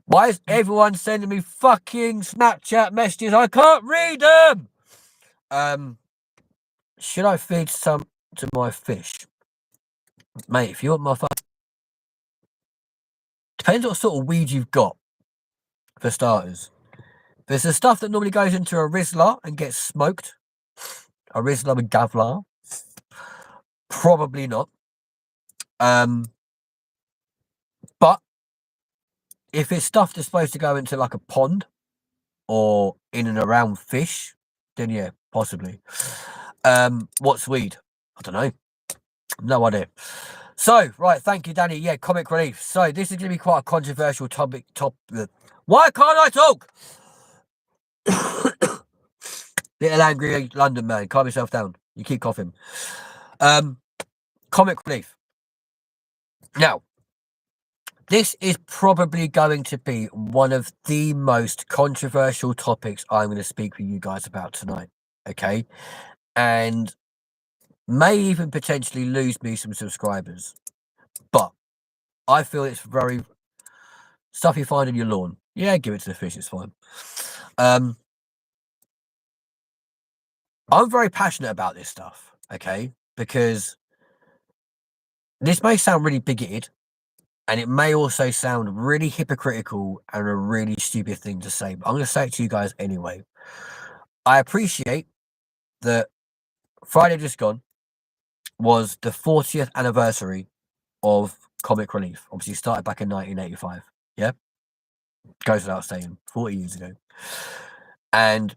Why is everyone sending me fucking Snapchat messages? I can't read them. Should I feed some to my fish? Mate, if you want my depends what sort of weed you've got, for starters. There's the stuff that normally goes into a Rizzler and gets smoked. A Rizzler with Gavlar. Probably not. But if it's stuff that's supposed to go into like a pond or in and around fish, then yeah, possibly. What's weed? I don't know. No idea. So, right, thank you, Danny. Yeah, comic relief. So, this is going to be quite a controversial topic. Why can't I talk? Little angry London man, calm yourself down. You keep coughing. Comic relief. Now, this is probably going to be one of the most controversial topics I'm going to speak with you guys about tonight. Okay? And may even potentially lose me some subscribers. But I feel it's very stuff you find in your lawn. Yeah, give it to the fish, it's fine. I'm very passionate about this stuff, okay? Because this may sound really bigoted, and it may also sound really hypocritical and a really stupid thing to say, but I'm going to say it to you guys anyway. I appreciate that Friday just gone was the 40th anniversary of comic relief. Obviously started back in 1985. Yeah, goes without saying, 40 years ago. And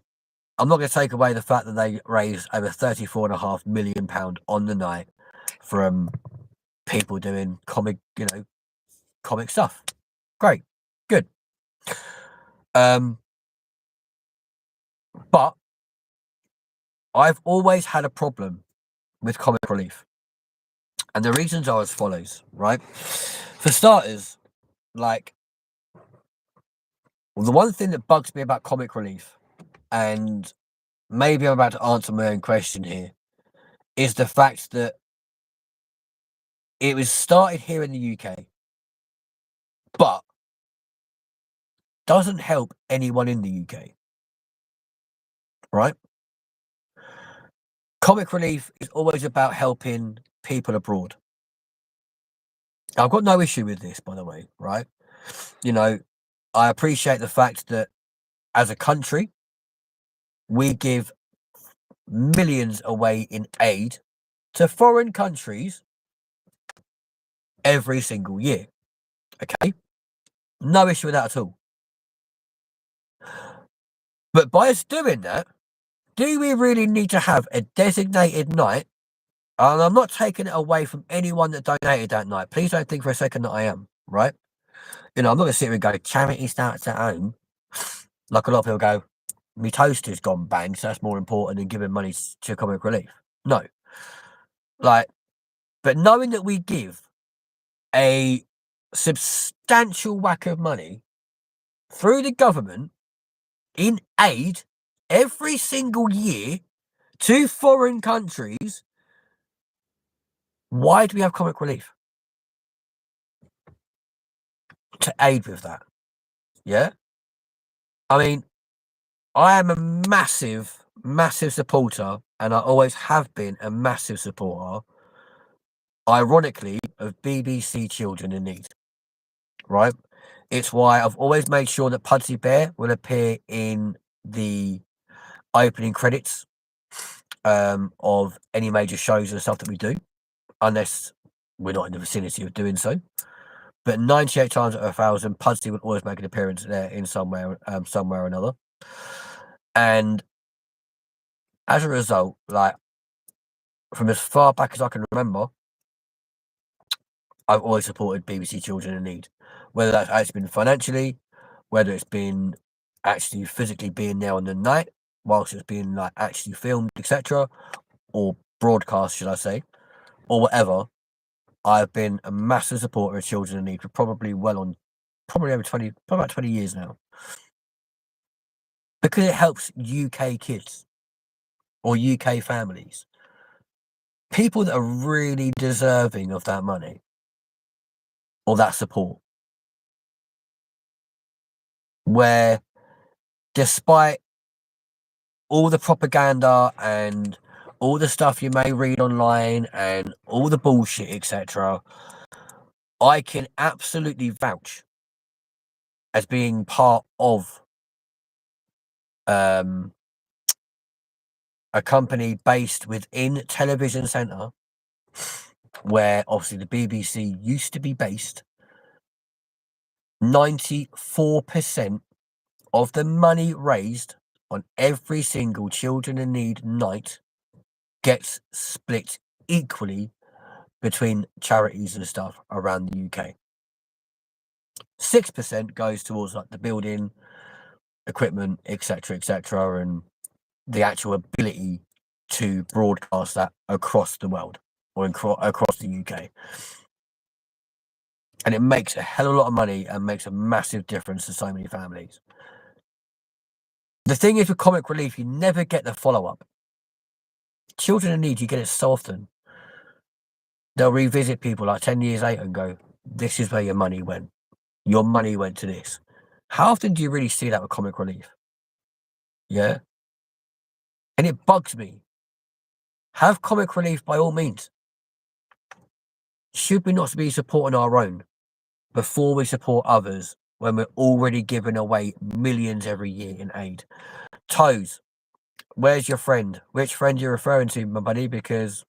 I'm not going to take away the fact that they raised over £34.5 million on the night from people doing comic stuff. Great, good. But I've always had a problem with comic relief, and the reasons are as follows, right? For starters, like, the one thing that bugs me about comic relief, and maybe I'm about to answer my own question here, is the fact that it was started here in the UK, but doesn't help anyone in the UK, right? Comic relief is always about helping people abroad. I've got no issue with this, by the way, right? You know, I appreciate the fact that as a country, we give millions away in aid to foreign countries every single year. Okay? No issue with that at all. But by us doing that, do we really need to have a designated night? And I'm not taking it away from anyone that donated that night. Please don't think for a second that I am, right? I'm not going to sit here and go, charity starts at home. Like a lot of people go, my toaster's gone bang, so that's more important than giving money to comic relief. No. But knowing that we give a substantial whack of money through the government in aid every single year to foreign countries, why do we have comic relief? To aid with that. Yeah? I mean, I am a massive supporter, and I always have been a massive supporter, ironically, of BBC Children in Need. Right? It's why I've always made sure that Pudsey Bear will appear in the opening credits of any major shows and stuff that we do, unless we're not in the vicinity of doing so. But 98 times out of 1,000, Pudsey will always make an appearance there in somewhere or another. And as a result, from as far back as I can remember, I've always supported BBC Children in Need, whether that's actually been financially, whether it's been actually physically being there on the night whilst it's being actually filmed, etc., or broadcast, should I say, or whatever. I've been a massive supporter of Children in Need for probably over 20 years now, because it helps UK kids or UK families, people that are really deserving of that money or that support, where despite all the propaganda and all the stuff you may read online and all the bullshit, etc., I can absolutely vouch, as being part of a company based within Television Centre, where obviously the BBC used to be based, 94% of the money raised on every single Children in Need night gets split equally between charities and stuff around the UK. 6% goes towards the building, equipment, etc., and the actual ability to broadcast that across the world or across the UK. And it makes a hell of a lot of money and makes a massive difference to so many families. The thing is, with comic relief, you never get the follow-up. Children in Need, you get it so often. They'll revisit people 10 years later and go, this is where your money went. Your money went to this. How often do you really see that with comic relief? Yeah? And it bugs me. Have comic relief by all means. Should we not be supporting our own before we support others when we're already giving away millions every year in aid? Toes, where's your friend? Which friend you're referring to, my buddy? Because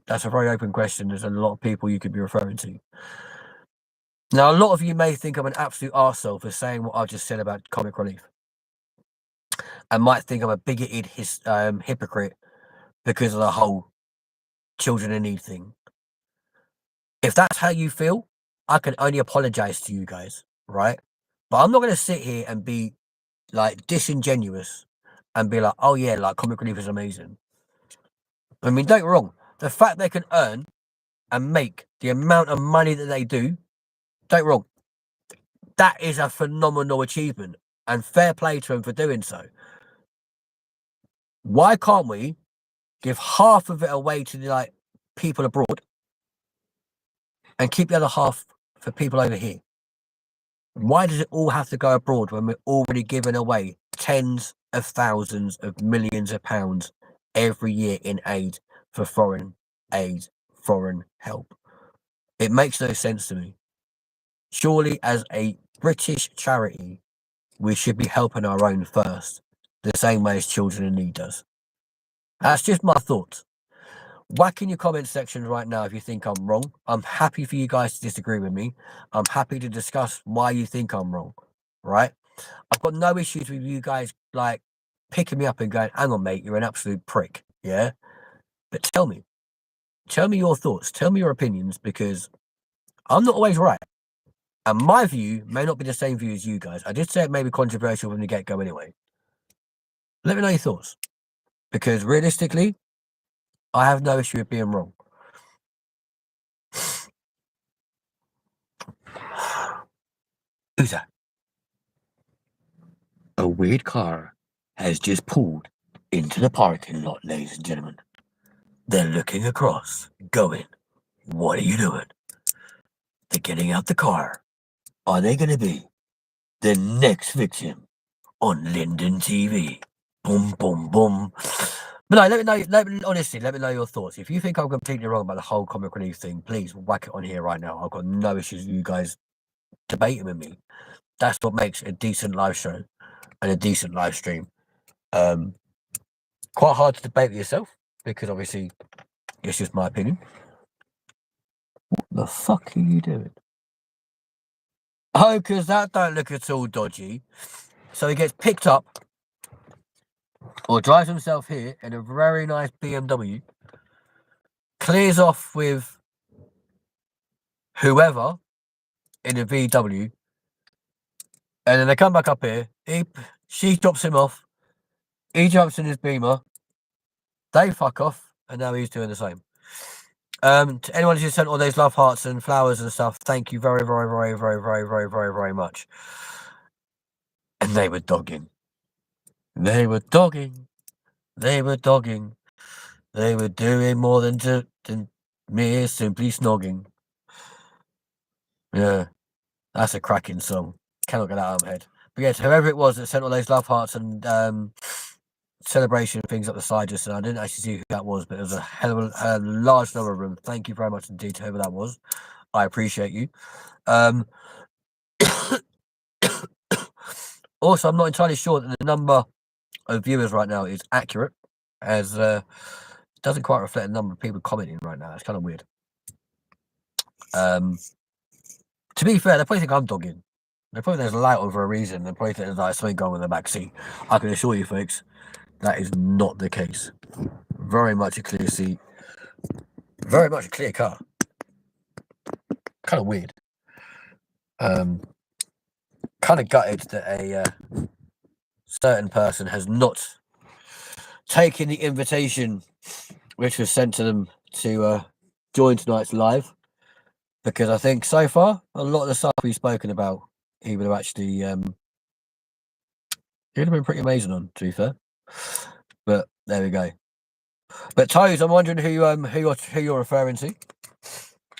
that's a very open question. There's a lot of people you could be referring to. Now, a lot of you may think I'm an absolute arsehole for saying what I just said about comic relief, and might think I'm a bigoted hypocrite because of the whole children in need thing. If that's how you feel, I can only apologize to you guys, right? But I'm not going to sit here and be like disingenuous and be like, oh yeah, like comic relief is amazing. I mean, don't get me wrong. The fact they can earn and make the amount of money that they do, don't get me wrong, that is a phenomenal achievement, and fair play to them for doing so. Why can't we give half of it away to the like people abroad and keep the other half for people over here? Why does it all have to go abroad when we're already giving away tens of thousands of millions of pounds every year in aid for foreign aid, foreign help? It makes no sense to me. Surely, as a British charity, we should be helping our own first, the same way as Children in Need does. That's just my thoughts. Whack in your comment section right now if you think I'm wrong. I'm happy for you guys to disagree with me. I'm happy to discuss why you think I'm wrong, right? I've got no issues with you guys like picking me up and going, hang on, mate, you're an absolute prick, yeah? But tell me your thoughts, tell me your opinions, because I'm not always right. And my view may not be the same view as you guys. I did say it may be controversial from the get-go anyway. Let me know your thoughts, because realistically, I have no issue with being wrong. Who's that? A weird car has just pulled into the parking lot, ladies and gentlemen. They're looking across, going, what are you doing? They're getting out the car. Are they going to be the next victim on LindenTV? Boom, boom, boom. But no, honestly, let me know your thoughts. If you think I'm completely wrong about the whole comic relief thing, please whack it on here right now. I've got no issues with you guys debating with me. That's what makes a decent live show and a decent live stream. Quite hard to debate with yourself, because obviously it's just my opinion. What the fuck are you doing? Oh, because that don't look at all dodgy. So he gets picked up or drives himself here in a very nice BMW, clears off with whoever in a VW, and then they come back up here. She drops him off. He jumps in his Beamer. They fuck off, and now he's doing the same. To anyone who sent all those love hearts and flowers and stuff, thank you very, very, very, very, very, very, very, very much. And they were dogging. They were dogging. They were dogging. They were doing more than mere simply snogging. Yeah, that's a cracking song. Cannot get that out of my head. But yes, whoever it was that sent all those love hearts and celebration things up the side just now, I didn't actually see who that was, but there was a hell of a large number of them. Thank you very much indeed to whoever that was. I appreciate you. Also, I'm not entirely sure that the number of viewers right now is accurate, as it doesn't quite reflect the number of people commenting right now. It's kind of weird. To be fair, they probably think I'm dogging. They probably there's light over a reason. They probably think there's like something going in the back seat. I can assure you, folks, that is not the case. Very much a clear seat. Very much a clear car. Kind of weird. Kind of gutted that a certain person has not taken the invitation which was sent to them to join tonight's live, because I think so far a lot of the stuff we've spoken about he would have actually it would have been pretty amazing on, to be fair. But there we go. But toes, I'm wondering who you're referring to.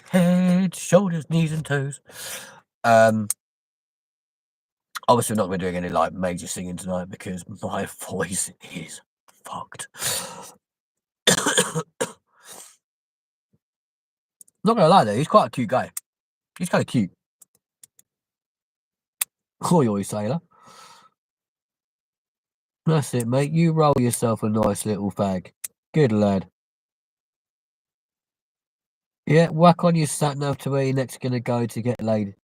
Head, shoulders, knees, and toes. Obviously, we're not going to be doing any like major singing tonight because my voice is fucked. Not gonna lie though, he's quite a cute guy. He's kind of cute. Oi, oi, sailor. That's it, mate. You roll yourself a nice little fag. Good lad. Yeah, whack on your sat nav to where you're next gonna go to get laid.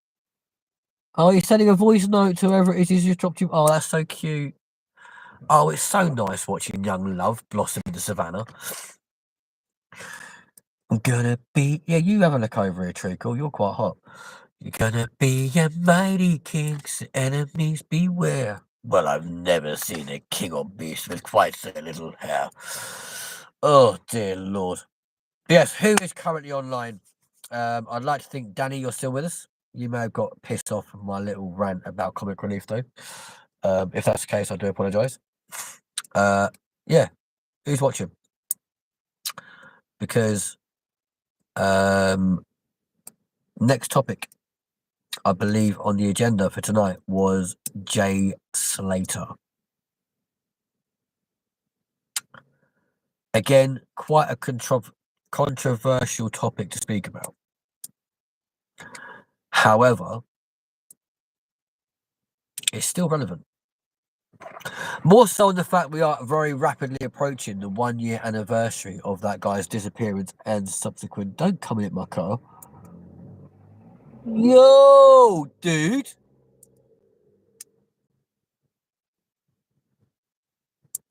Oh, you're sending a voice note to whoever it is he's just dropped you. Oh, that's so cute. Oh, it's so nice watching young love blossom in the savannah. I'm gonna be... Yeah, you have a look over here, Treacle. You're quite hot. You're gonna be a mighty king, so enemies beware. Well, I've never seen a king or beast with quite so little hair. Oh, dear Lord. Yes, who is currently online? I'd like to think, Danny, you're still with us. You may have got pissed off with my little rant about comic relief, though. If that's the case, I do apologise. Yeah, who's watching? Because next topic, I believe, on the agenda for tonight was Jay Slater. Again, quite a controversial topic to speak about. However, it's still relevant. More so in the fact we are very rapidly approaching the 1 year anniversary of that guy's disappearance and subsequent... Don't come in my car. Yo, dude.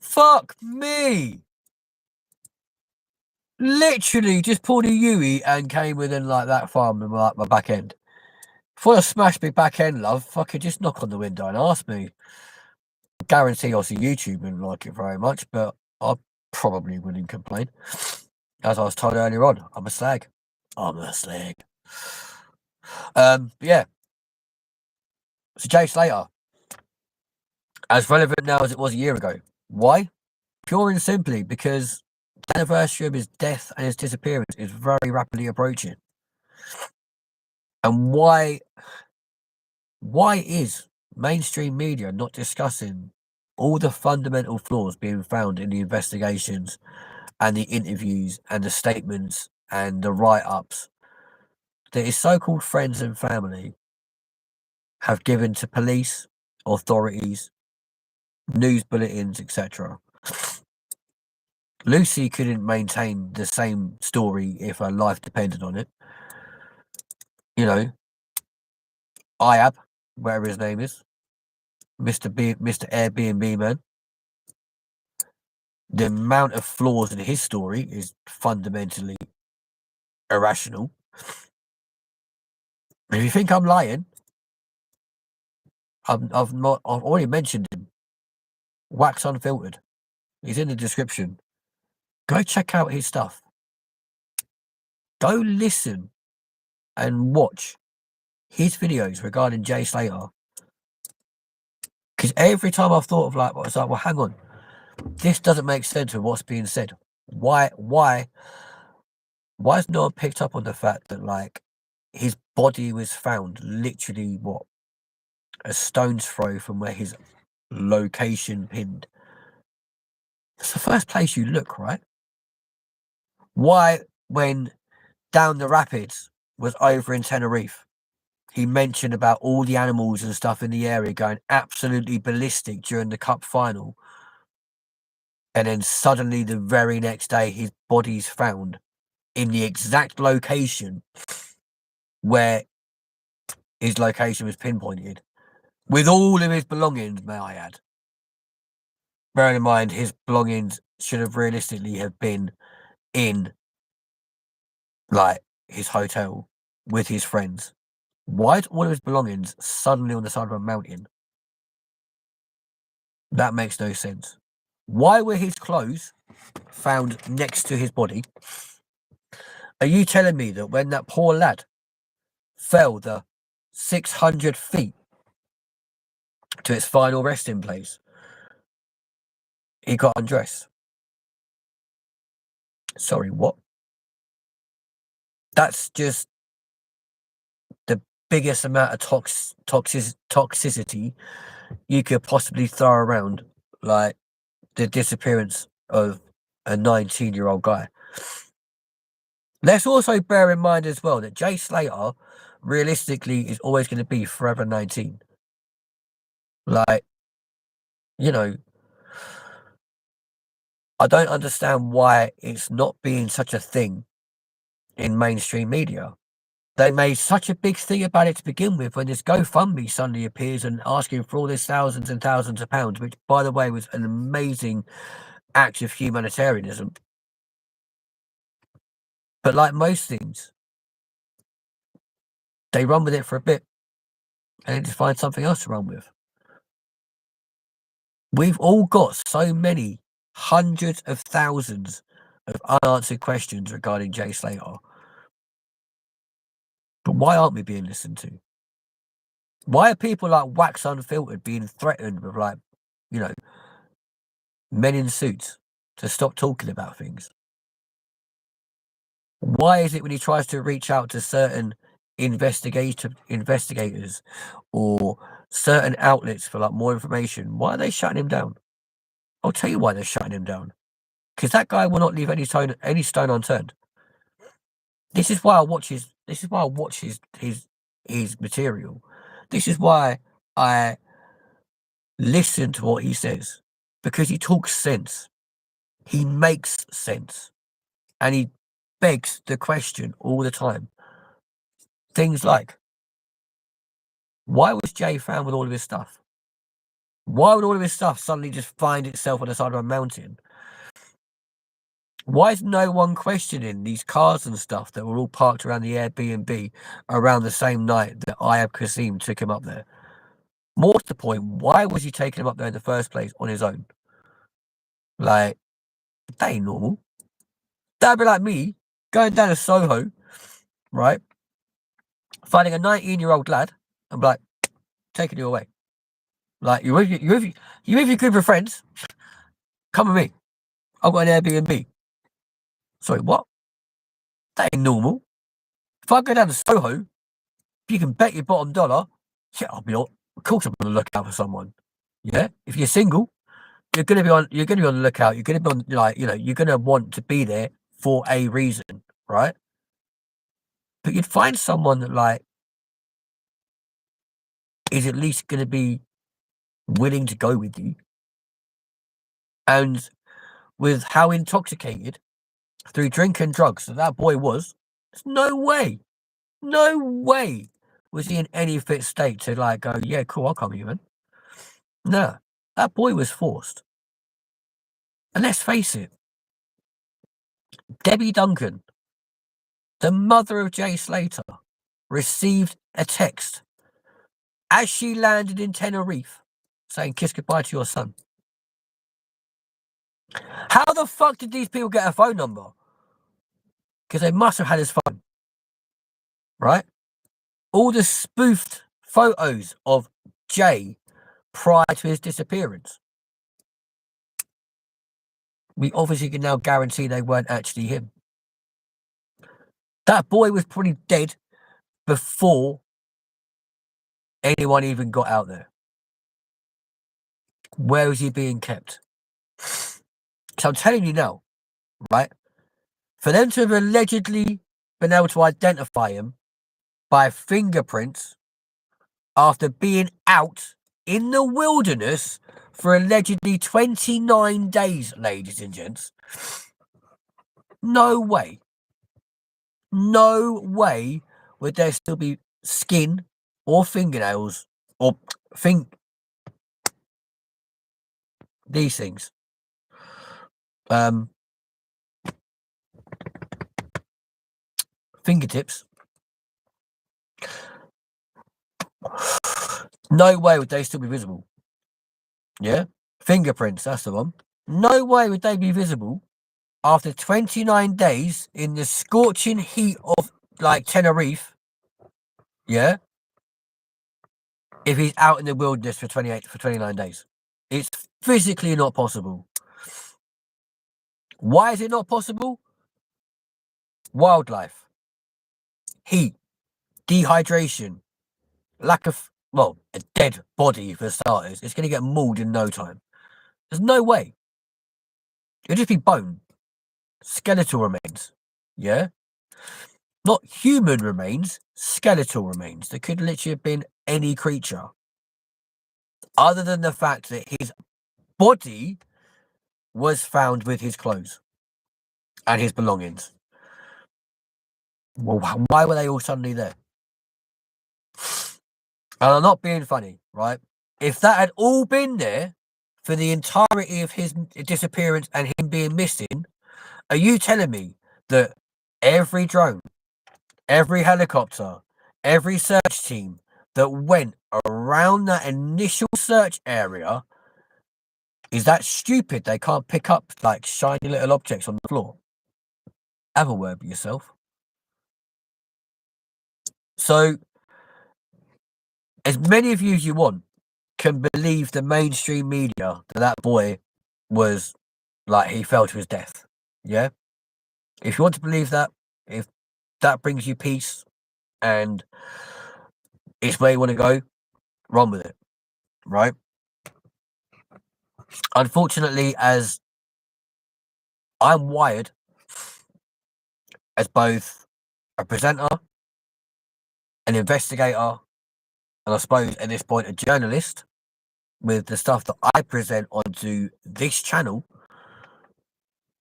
Fuck me. Literally just pulled a Yui and came within like that far with my back end. Before I smash my back end, love, fucking just knock on the window and ask me. I guarantee obviously YouTube wouldn't like it very much, but I probably wouldn't complain. As I was told earlier on, I'm a slag. I'm a slag. Yeah. So Jay Slater, as relevant now as it was a year ago. Why? Pure and simply because the anniversary of his death and his disappearance is very rapidly approaching. And why is mainstream media not discussing all the fundamental flaws being found in the investigations and the interviews and the statements and the write-ups that his so-called friends and family have given to police, authorities, news bulletins, etc. Lucy couldn't maintain the same story if her life depended on it. You know, Iab, whatever his name is, Mr. Airbnb man. The amount of flaws in his story is fundamentally irrational. If you think I'm lying, I've already mentioned him. Wax Unfiltered. He's in the description. Go check out his stuff. Go listen and watch his videos regarding Jay Slater. Because every time I've thought of like, I was like, well, hang on, this doesn't make sense with what's being said. Why has no one picked up on the fact that like his body was found literally what, a stone's throw from where his location pinned? It's the first place you look, right? Why, when Down the Rapids was over in Tenerife, he mentioned about all the animals and stuff in the area going absolutely ballistic during the cup final, and then suddenly the very next day his body's found in the exact location where his location was pinpointed, with all of his belongings, may I add. Bearing in mind his belongings should have realistically have been in like his hotel with his friends. Why is all of his belongings suddenly on the side of a mountain? That makes no sense. Why were his clothes found next to his body? Are you telling me that when that poor lad fell the 600 feet to its final resting place, he got undressed? Sorry, what? That's just the biggest amount of toxicity you could possibly throw around, like the disappearance of a 19-year-old guy. Let's also bear in mind as well that Jay Slater realistically is always going to be forever 19. Like, you know, I don't understand why it's not being such a thing in mainstream media. They made such a big thing about it to begin with when this GoFundMe suddenly appears and asking for all this thousands and thousands of pounds, which, by the way, was an amazing act of humanitarianism. But like most things, they run with it for a bit and then just find something else to run with. We've all got so many hundreds of thousands of unanswered questions regarding Jay Slater. But why aren't we being listened to? Why are people like Wax Unfiltered being threatened with, like, you know, men in suits to stop talking about things? Why is it when he tries to reach out to certain investigators or certain outlets for like more information, why are they shutting him down? I'll tell you why they're shutting him down. Because that guy will not leave any stone unturned. This is why I watch his material. This is why I listen to what he says. Because he talks sense. He makes sense. And he begs the question all the time. Things like, why was Jay found with all of his stuff? Why would all of his stuff suddenly just find itself on the side of a mountain? Why is no one questioning these cars and stuff that were all parked around the Airbnb around the same night that Ayab Kasim took him up there? More to the point, why was he taking him up there in the first place on his own? Like, that ain't normal. That'd be like me going down to Soho, right? Finding a 19-year-old lad and be like, taking you away. Like, you're with your group of friends, come with me. I've got an Airbnb. Sorry, what? That ain't normal. If I go down to Soho, you can bet your bottom dollar, yeah, of course I'm gonna look out for someone. Yeah? If you're single, you're gonna be on the lookout, you're gonna be on, like, you're gonna want to be there for a reason, right? But you'd find someone that, like, is at least gonna be willing to go with you. And with how intoxicated through drink and drugs that boy was, there's no way was he in any fit state to, like, go, yeah, cool, I'll come with you, man. No, that boy was forced. And let's face it, Debbie Duncan, the mother of Jay Slater, received a text as she landed in Tenerife saying, kiss goodbye to your son. How the fuck did these people get a phone number? Because they must have had his phone, right? All the spoofed photos of Jay prior to his disappearance. We obviously can now guarantee they weren't actually him. That boy was probably dead before anyone even got out there. Where is he being kept? So I'm telling you now, right? For them to have allegedly been able to identify him by fingerprints after being out in the wilderness for allegedly 29 days, ladies and gents, no way would there still be skin or fingernails or these things. Fingertips. No way would they still be visible. Yeah? Fingerprints, that's the one. No way would they be visible after 29 days in the scorching heat of, like, Tenerife. Yeah? If he's out in the wilderness for 29 days. It's physically not possible. Why is it not possible? Wildlife. Heat. Dehydration. Lack of, well, a dead body for starters. It's going to get mauled in no time. There's no way. It'll just be bone. Skeletal remains. Yeah? Not human remains, skeletal remains. There could literally have been any creature. Other than the fact that his body was found with his clothes and his belongings. Well, why were they all suddenly there? And I'm not being funny, right? If that had all been there for the entirety of his disappearance and him being missing, are you telling me that every drone, every helicopter, every search team that went around that initial search area is that stupid they can't pick up like shiny little objects on the floor? Have a word with yourself. So, as many of you as you want can believe the mainstream media that boy was like he fell to his death. Yeah? If you want to believe that, if that brings you peace and it's where you want to go, run with it, right? Unfortunately, as I'm wired as both a presenter, an investigator, and I suppose at this point a journalist, with the stuff that I present onto this channel,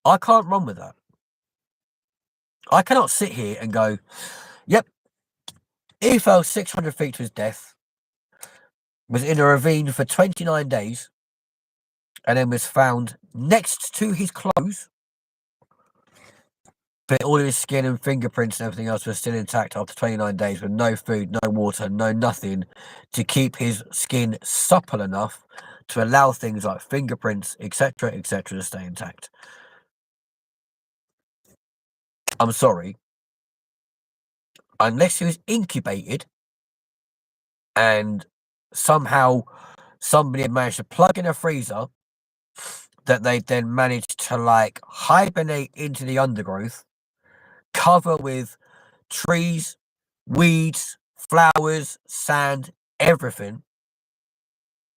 I can't run with that. I cannot sit here and go, yep, he fell 600 feet to his death, was in a ravine for 29 days, and then was found next to his clothes, but all of his skin and fingerprints and everything else was still intact after 29 days with no food, no water, no nothing to keep his skin supple enough to allow things like fingerprints, etc., to stay intact. I'm sorry. Unless he was incubated and somehow somebody had managed to plug in a freezer that they then managed to like hibernate into the undergrowth, cover with trees, weeds, flowers, sand, everything,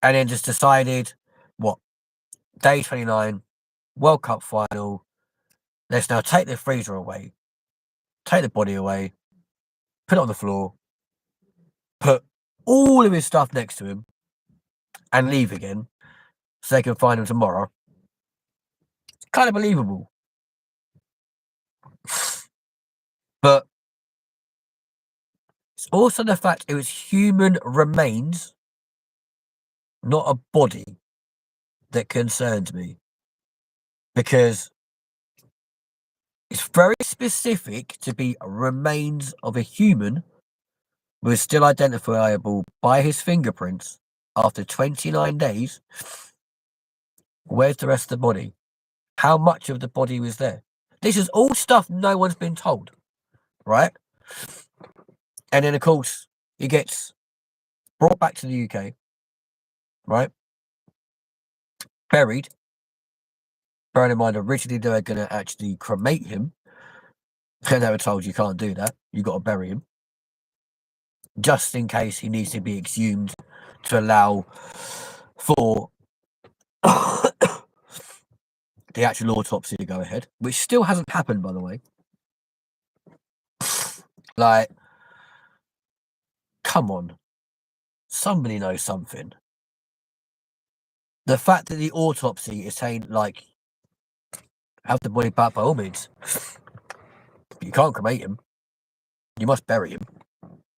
and then just decided, what, day 29, World Cup final, let's now take the freezer away, take the body away, put it on the floor, put all of his stuff next to him, and leave again so they can find him tomorrow. It's kind of believable. But it's also the fact it was human remains, not a body, that concerns me. Because it's very specific to be remains of a human who is still identifiable by his fingerprints after 29 days. Where's the rest of the body? How much of the body was there? This is all stuff no one's been told, right? And then, of course, he gets brought back to the UK, right? Buried. Bearing in mind, originally they were going to actually cremate him. And they were told you can't do that. You got to bury him. Just in case he needs to be exhumed to allow for the actual autopsy to go ahead, which still hasn't happened, by the way. Like, come on. Somebody knows something. The fact that the autopsy is saying, like, have the body back by all means. You can't cremate him. You must bury him.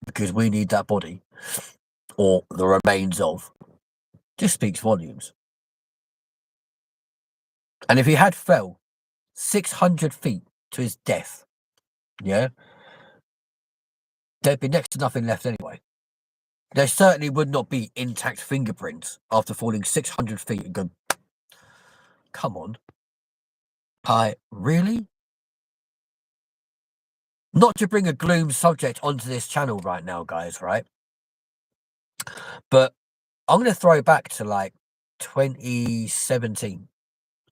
Because we need that body. Or the remains of. Just speaks volumes. And if he had fell 600 feet to his death, yeah, there'd be next to nothing left anyway. There certainly would not be intact fingerprints after falling 600 feet and go, come on. Really? Not to bring a gloom subject onto this channel right now, guys, right? But I'm going to throw back to like 2017,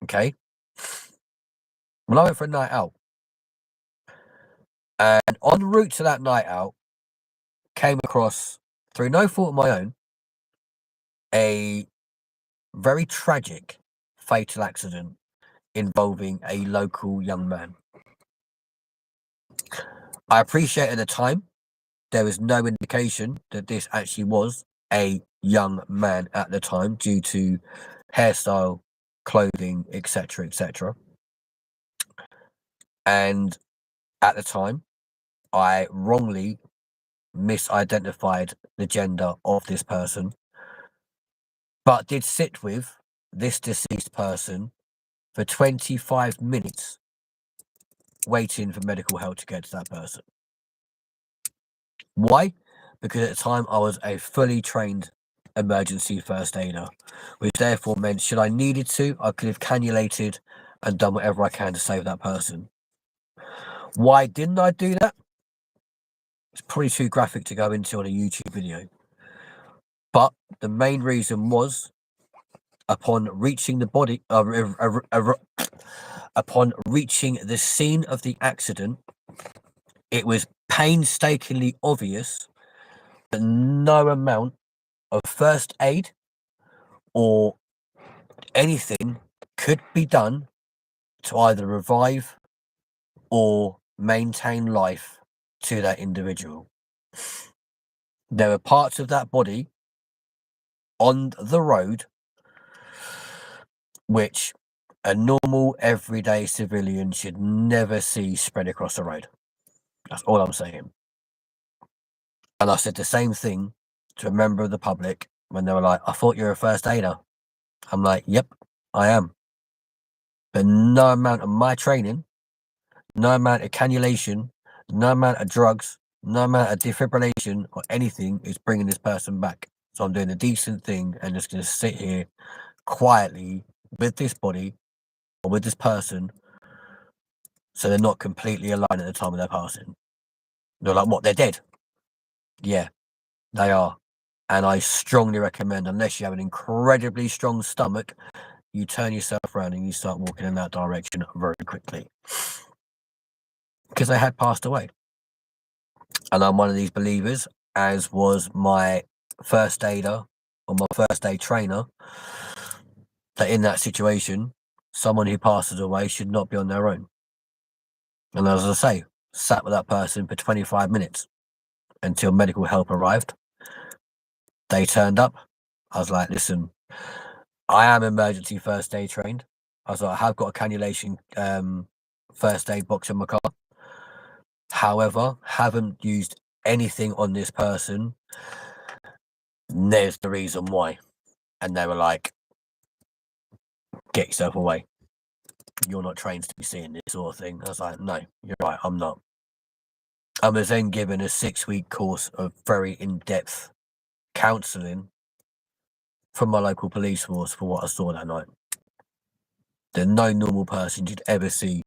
okay? When I went for a night out. And en route to that night out, came across, through no fault of my own, a very tragic fatal accident involving a local young man. I appreciate at the time there was no indication that this actually was a young man at the time due to hairstyle, clothing, etc., etc. And at the time, I wrongly misidentified the gender of this person, but did sit with this deceased person for 25 minutes waiting for medical help to get to that person. Why? Because at the time I was a fully trained emergency first aider, which therefore meant should I needed to, I could have cannulated and done whatever I can to save that person. Why didn't I do that? It's probably too graphic to go into on a YouTube video. But the main reason was upon reaching the body, upon reaching the scene of the accident, it was painstakingly obvious that no amount of first aid or anything could be done to either revive or maintain life to that individual. There were parts of that body on the road which a normal everyday civilian should never see spread across the road. That's all I'm saying. And I said the same thing to a member of the public when they were like, I thought you were a first aider. I'm like, yep, I am. But no amount of my training, no amount of cannulation, no amount of drugs, no amount of defibrillation or anything is bringing this person back. So I'm doing a decent thing and just going to sit here quietly with this body or with this person so they're not completely aligned at the time of their passing. They're like, what, they're dead? Yeah, they are. And I strongly recommend, unless you have an incredibly strong stomach, you turn yourself around and you start walking in that direction very quickly. Because they had passed away. And I'm one of these believers, as was my first aider or my first aid trainer, that in that situation, someone who passes away should not be on their own. And as I say, sat with that person for 25 minutes until medical help arrived. They turned up. I was like, listen, I am emergency first aid trained. I was like, I have got a cannulation first aid box in my car. However, haven't used anything on this person. There's the reason why. And they were like, get yourself away. You're not trained to be seeing this sort of thing. I was like, no, you're right, I'm not. I was then given a 6-week course of very in-depth counselling from my local police force for what I saw that night. That no normal person should ever see,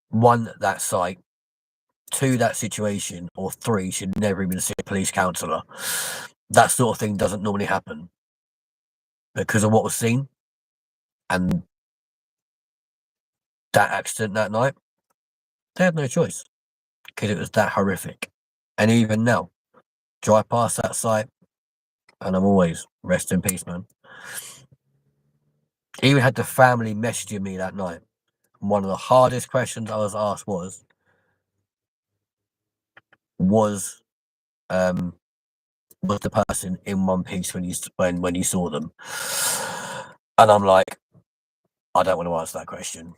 1, that sight, 2, that situation, or 3, should never even see a police counsellor. That sort of thing doesn't normally happen because of what was seen and that accident that night. They had no choice because it was that horrific. And even now, drive past that site and I'm always, rest in peace, man. Even had the family messaging me that night. One of the hardest questions I was asked was the person in one piece when you saw them? And I'm like, I don't want to answer that question.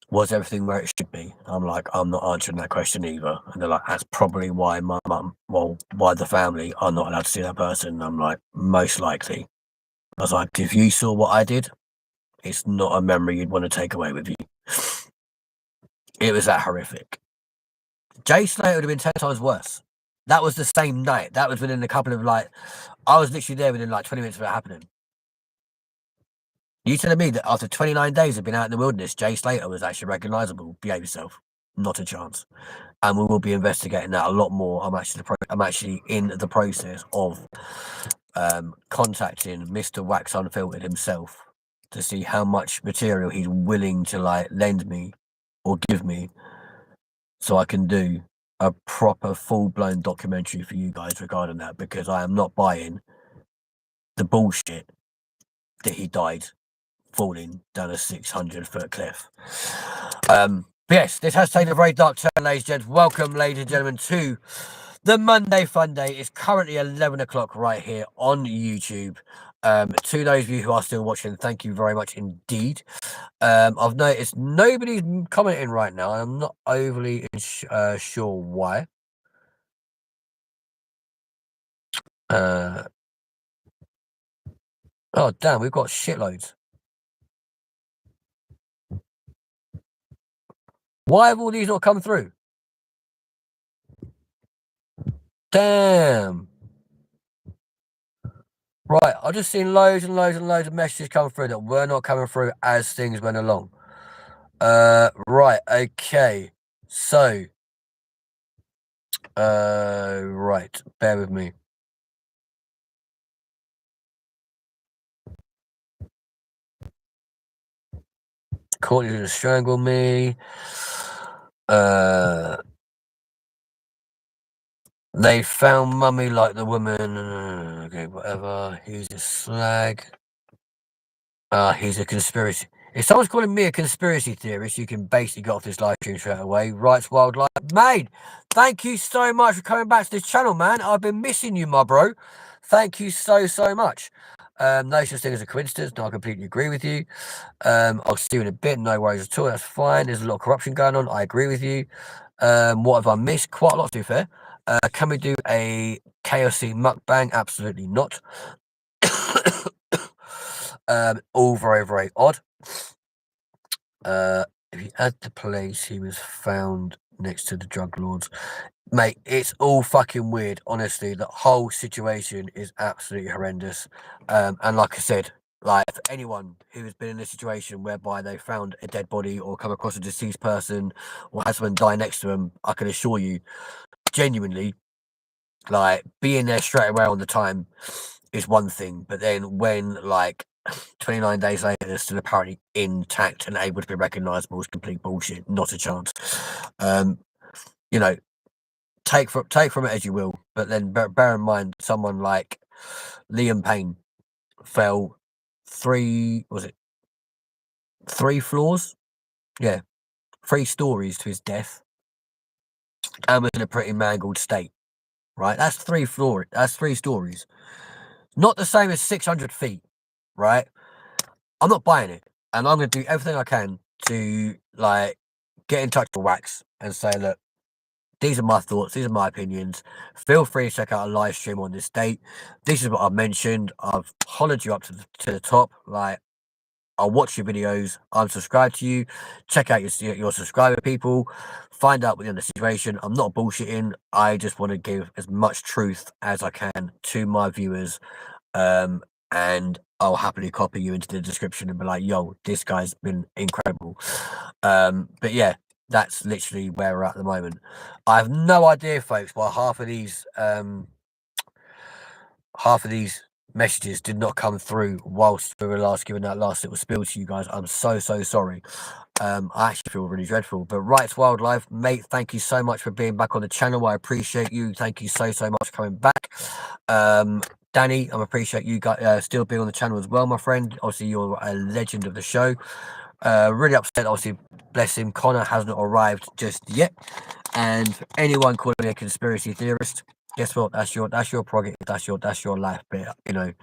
Was everything where it should be? I'm like, I'm not answering that question either. And they're like, that's probably why my mum, why the family are not allowed to see that person. And I'm like, most likely. I was like, if you saw what I did, it's not a memory you'd want to take away with you. It was that horrific. Jay Slater would have been 10 times worse. That was the same night. That was within a couple of I was literally there within 20 minutes of it happening. You telling me that after 29 days of being out in the wilderness, Jay Slater was actually recognisable? Behave yourself. Not a chance. And we will be investigating that a lot more. I'm actually in the process of contacting Mr. Wax Unfiltered himself to see how much material he's willing to lend me or give me so I can do a proper full-blown documentary for you guys regarding that, because I am not buying the bullshit that he died falling down a 600-foot cliff. Yes, this has taken a very dark turn, ladies and gents. Welcome, ladies and gentlemen, to the Monday Fun Day. It's currently 11 o'clock right here on YouTube. To those of you who are still watching, thank you very much indeed. I've noticed nobody's commenting right now. I'm not overly sure why. Oh damn, we've got shitloads. Why have all these not come through? Damn. Right, I've just seen loads and loads and loads of messages come through that were not coming through as things went along. Right, okay. So, right, bear with me. Courtney's gonna strangle me. They found mummy like the woman. Okay, whatever. He's a slag. He's a conspiracy. If someone's calling me a conspiracy theorist, you can basically get off this live stream straight away. Rights Wildlife. Mate, thank you so much for coming back to this channel, man. I've been missing you, my bro. Thank you so much. No such thing as a coincidence. No, I completely agree with you. I'll see you in a bit. No worries at all. That's fine. There's a lot of corruption going on. I agree with you. What have I missed? Quite a lot, to be fair. Can we do a KOC mukbang? Absolutely not. All very odd. If you add the place, he was found next to the drug lords. Mate, it's all fucking weird. Honestly, the whole situation is absolutely horrendous. And like I said, like for anyone who has been in a situation whereby they found a dead body or come across a deceased person or has someone die next to them, I can assure you, genuinely, like being there straight away on the time is one thing, but then when like 29 days later they're still apparently intact and able to be recognizable is complete bullshit. Not a chance. You know, take from it as you will, but then bear in mind someone like Liam Payne fell 3 floors? Yeah, 3 stories to his death and was in a pretty mangled state. Right, that's 3 stories. Not the same as 600 feet, right? I'm not buying it, and I'm going to do everything I can to like get in touch with Wax and say, look, these are my thoughts, these are my opinions. Feel free to check out a live stream on this date. This is what I've mentioned. I've hollered you up to the top. Like, I'll watch your videos. I'm subscribed to you. Check out your subscriber people. Find out what's in the situation. I'm not bullshitting. I just want to give as much truth as I can to my viewers. And I'll happily copy you into the description and be like, yo, this guy's been incredible. But yeah, that's literally where we're at the moment. I have no idea, folks, why half of these messages did not come through whilst we were giving that last little spiel to you guys. I'm so sorry. I actually feel really dreadful. But Rights Wildlife, mate, thank you so much for being back on the channel. I appreciate you. Thank you so much for coming back. Danny, I appreciate you guys still being on the channel as well, my friend. Obviously, you're a legend of the show. Really upset, obviously, bless him, Connor hasn't arrived just yet. And for anyone calling me a conspiracy theorist, guess what? That's your prerogative. That's your life. But you know,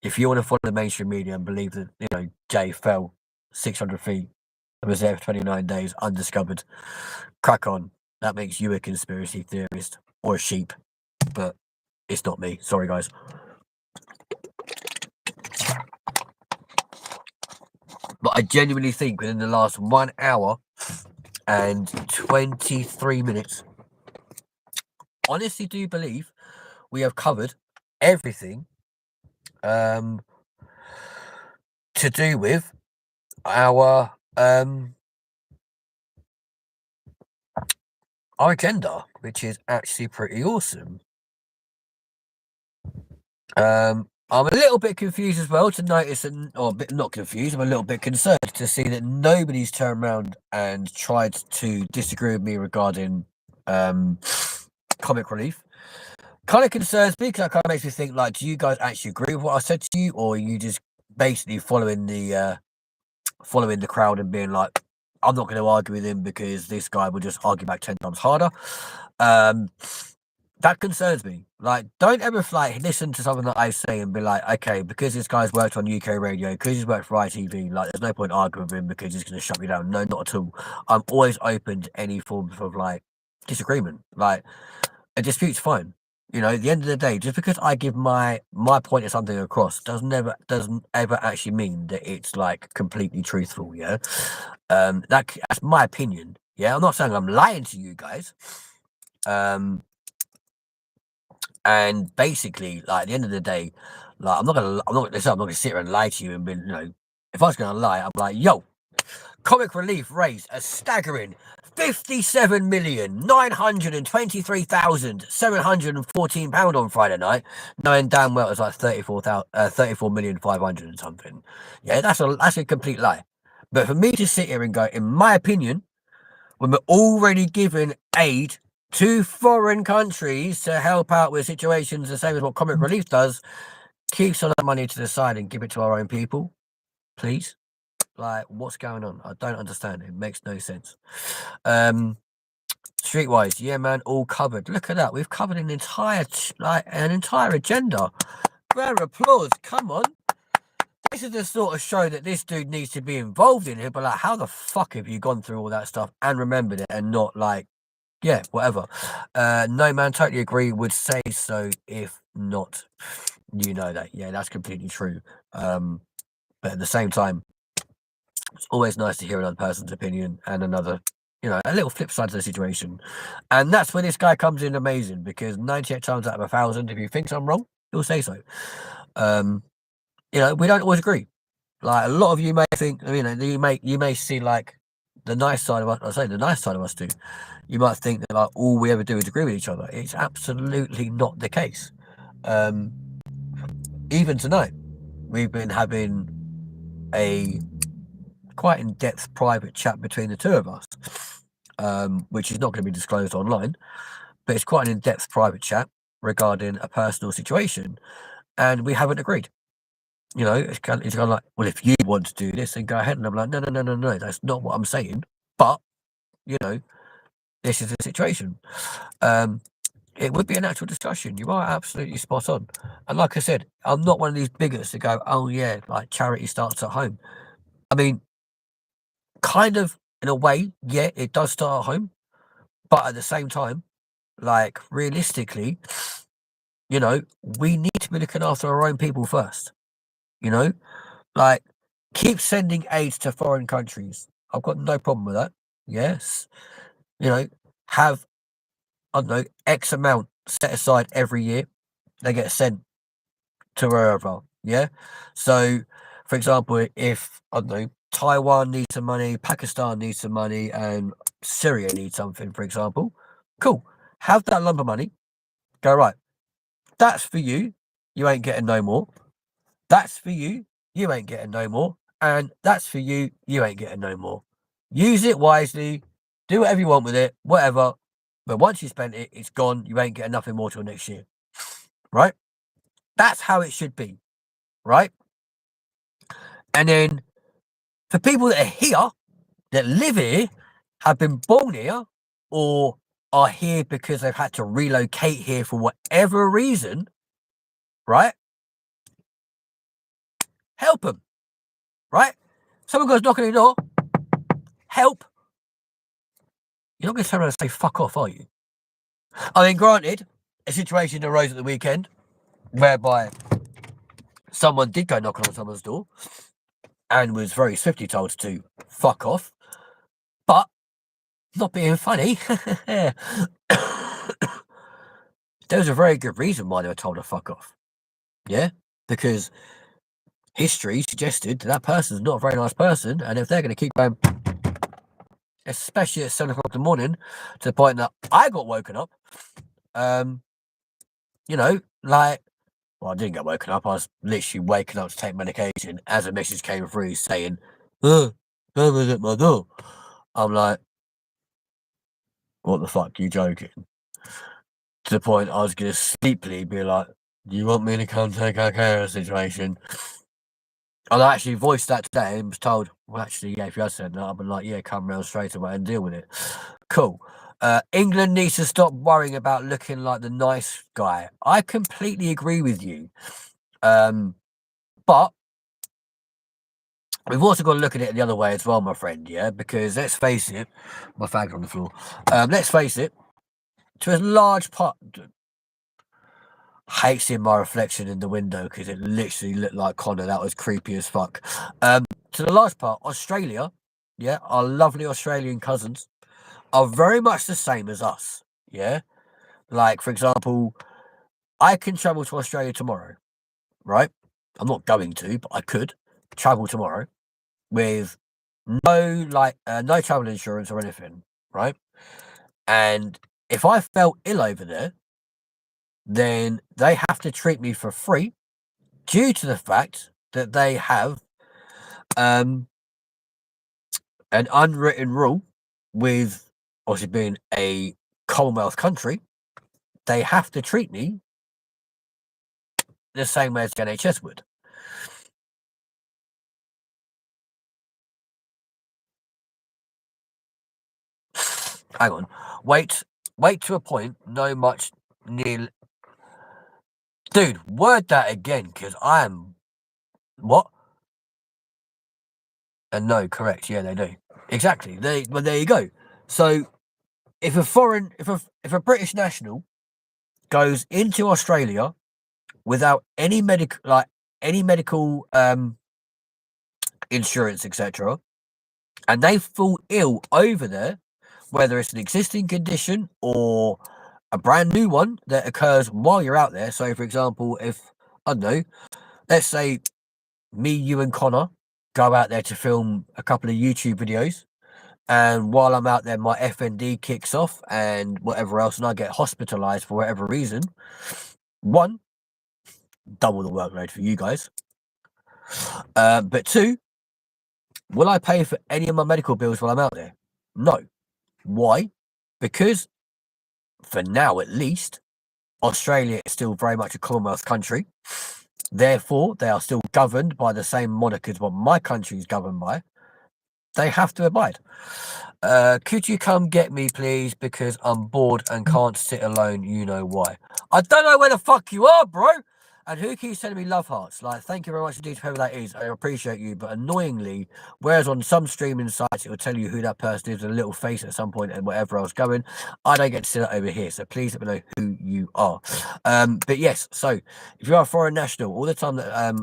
if you want to follow the mainstream media and believe that, you know, Jay fell 600 feet and was there for 29 days undiscovered, crack on. That makes you a conspiracy theorist or a sheep. But it's not me. Sorry, guys. But I genuinely think within the last 1 hour and 23 minutes, honestly do believe we have covered everything to do with our agenda, which is actually pretty awesome. I'm a little bit confused as well to notice, or a bit not confused, I'm a little bit concerned to see that nobody's turned around and tried to disagree with me regarding comic relief. Kind of concerns me because that kind of makes me think, like, do you guys actually agree with what I said to you, or are you just basically following the crowd and being like, I'm not going to argue with him because this guy will just argue back 10 times harder. That concerns me. Like, don't ever like listen to something that I say and be like, okay, because this guy's worked on UK radio, because he's worked for ITV, like, there's no point arguing with him because he's going to shut me down. No, not at all. I'm always open to any form of like disagreement. Like, a dispute's fine. You know, at the end of the day, just because I give my point of something across doesn't ever actually mean that it's like completely truthful. Yeah, that's my opinion. Yeah, I'm not saying I'm lying to you guys. And basically, like, at the end of the day, like, I'm not gonna sit here and lie to you and be, you know, if I was gonna lie, I'm like, yo, Comic Relief raised a staggering 57,923,714 pound on Friday night, knowing damn well it was like 34,500 and something. Yeah, that's a complete lie. But for me to sit here and go, in my opinion, when we're already giving aid to foreign countries to help out with situations the same as what Comic Relief does, keep some of that money to the side and give it to our own people, please. Like, what's going on? I don't understand. It makes no sense. Streetwise, yeah, man, all covered. Look at that. We've covered an entire agenda. Round of applause. Come on. This is the sort of show that this dude needs to be involved in. He'll be like, how the fuck have you gone through all that stuff and remembered it and not like, yeah, whatever. No, man, totally agree. Would say so if not. You know that. Yeah, that's completely true. But at the same time, it's always nice to hear another person's opinion and another, you know, a little flip side to the situation. And that's where this guy comes in amazing, because 98 times out of 1,000, if he thinks I'm wrong, he'll say so. You know, we don't always agree. Like, a lot of you may think, you know, you may see like the nice side of us. I say the nice side of us too. You might think that like all we ever do is agree with each other. It's absolutely not the case. Even tonight, we've been having a quite in-depth private chat between the two of us, which is not going to be disclosed online, but it's quite an in-depth private chat regarding a personal situation, and we haven't agreed. You know, it's kind of like, well, if you want to do this, then go ahead. And I'm like, no, that's not what I'm saying. But, you know, this is the situation. It would be a natural discussion. You are absolutely spot on. And like I said, I'm not one of these bigots that go, oh yeah, like charity starts at home. I mean, kind of in a way, yeah, it does start at home. But at the same time, like, realistically, you know, we need to be looking after our own people first. You know, like, keep sending aid to foreign countries. I've got no problem with that. Yes. You know, have, I don't know, X amount set aside every year. They get sent to wherever. Yeah. So, for example, if, I don't know, Taiwan needs some money, Pakistan needs some money, and Syria needs something, for example, cool. Have that lump of money. Go, right. That's for you. You ain't getting no more. That's for you. You ain't getting no more. And that's for you. You ain't getting no more. Use it wisely. Do whatever you want with it. Whatever. But once you spent it, it's gone. You ain't getting nothing more till next year. Right? That's how it should be. Right? And then for people that are here, that live here, have been born here, or are here because they've had to relocate here for whatever reason, right? Help them, right? Someone goes knocking on your door, help. You're not going to turn around and say, fuck off, are you? I mean, granted, a situation arose at the weekend whereby someone did go knocking on someone's door and was very swiftly told to fuck off. But, not being funny, there was a very good reason why they were told to fuck off. Yeah? Because history suggested that person's not a very nice person, and if they're going to keep going, especially at 7 o'clock in the morning, to the point that I got woken up, you know, like, well, I didn't get woken up. I was literally waking up to take medication as a message came through saying, "Oh, someone's at my door." I'm like, what the fuck? You joking? To the point I was going to sleepily be like, "Do you want me to come take care of the situation?" And I actually voiced that today and was told, well, actually, yeah, if you had said that, I'd be like, yeah, come round straight away and deal with it. Cool. England needs to stop worrying about looking like the nice guy. I completely agree with you. But we've also got to look at it the other way as well, my friend, yeah? Because let's face it, my fag's on the floor. Let's face it, to a large part, hate seeing my reflection in the window because it literally looked like Connor. That was creepy as fuck. To the large part, Australia, yeah, our lovely Australian cousins are very much the same as us, yeah? Like, for example, I can travel to Australia tomorrow, right? I'm not going to, but I could travel tomorrow with no travel insurance or anything, right? And if I fell ill over there, then they have to treat me for free due to the fact that they have an unwritten rule with obviously being a Commonwealth country, they have to treat me the same way as the NHS would. Hang on. Wait to a point, no much near. Dude, word that again, because I am. What? And no, correct. Yeah, they do. Exactly. Well, there you go. So, if a British national goes into Australia without any medical insurance, etc., and they fall ill over there, whether it's an existing condition or a brand new one that occurs while you're out there. So, for example, if I don't know, let's say me, you, and Connor go out there to film a couple of YouTube videos, and while I'm out there, my FND kicks off and whatever else, and I get hospitalized for whatever reason. One, double the workload for you guys. But two, will I pay for any of my medical bills while I'm out there? No. Why? Because for now, at least, Australia is still very much a Commonwealth country. Therefore, they are still governed by the same monarch as what my country is governed by. They have to abide. Could you come get me, please? Because I'm bored and can't sit alone. You know why. I don't know where the fuck you are, bro. And who keeps sending me love hearts? Like, thank you very much indeed, whoever that is. I appreciate you. But annoyingly, whereas on some streaming sites, it will tell you who that person is, a little face at some point and whatever else going, I don't get to see that over here. So please let me know who you are. But yes, so if you are a foreign national, all the time that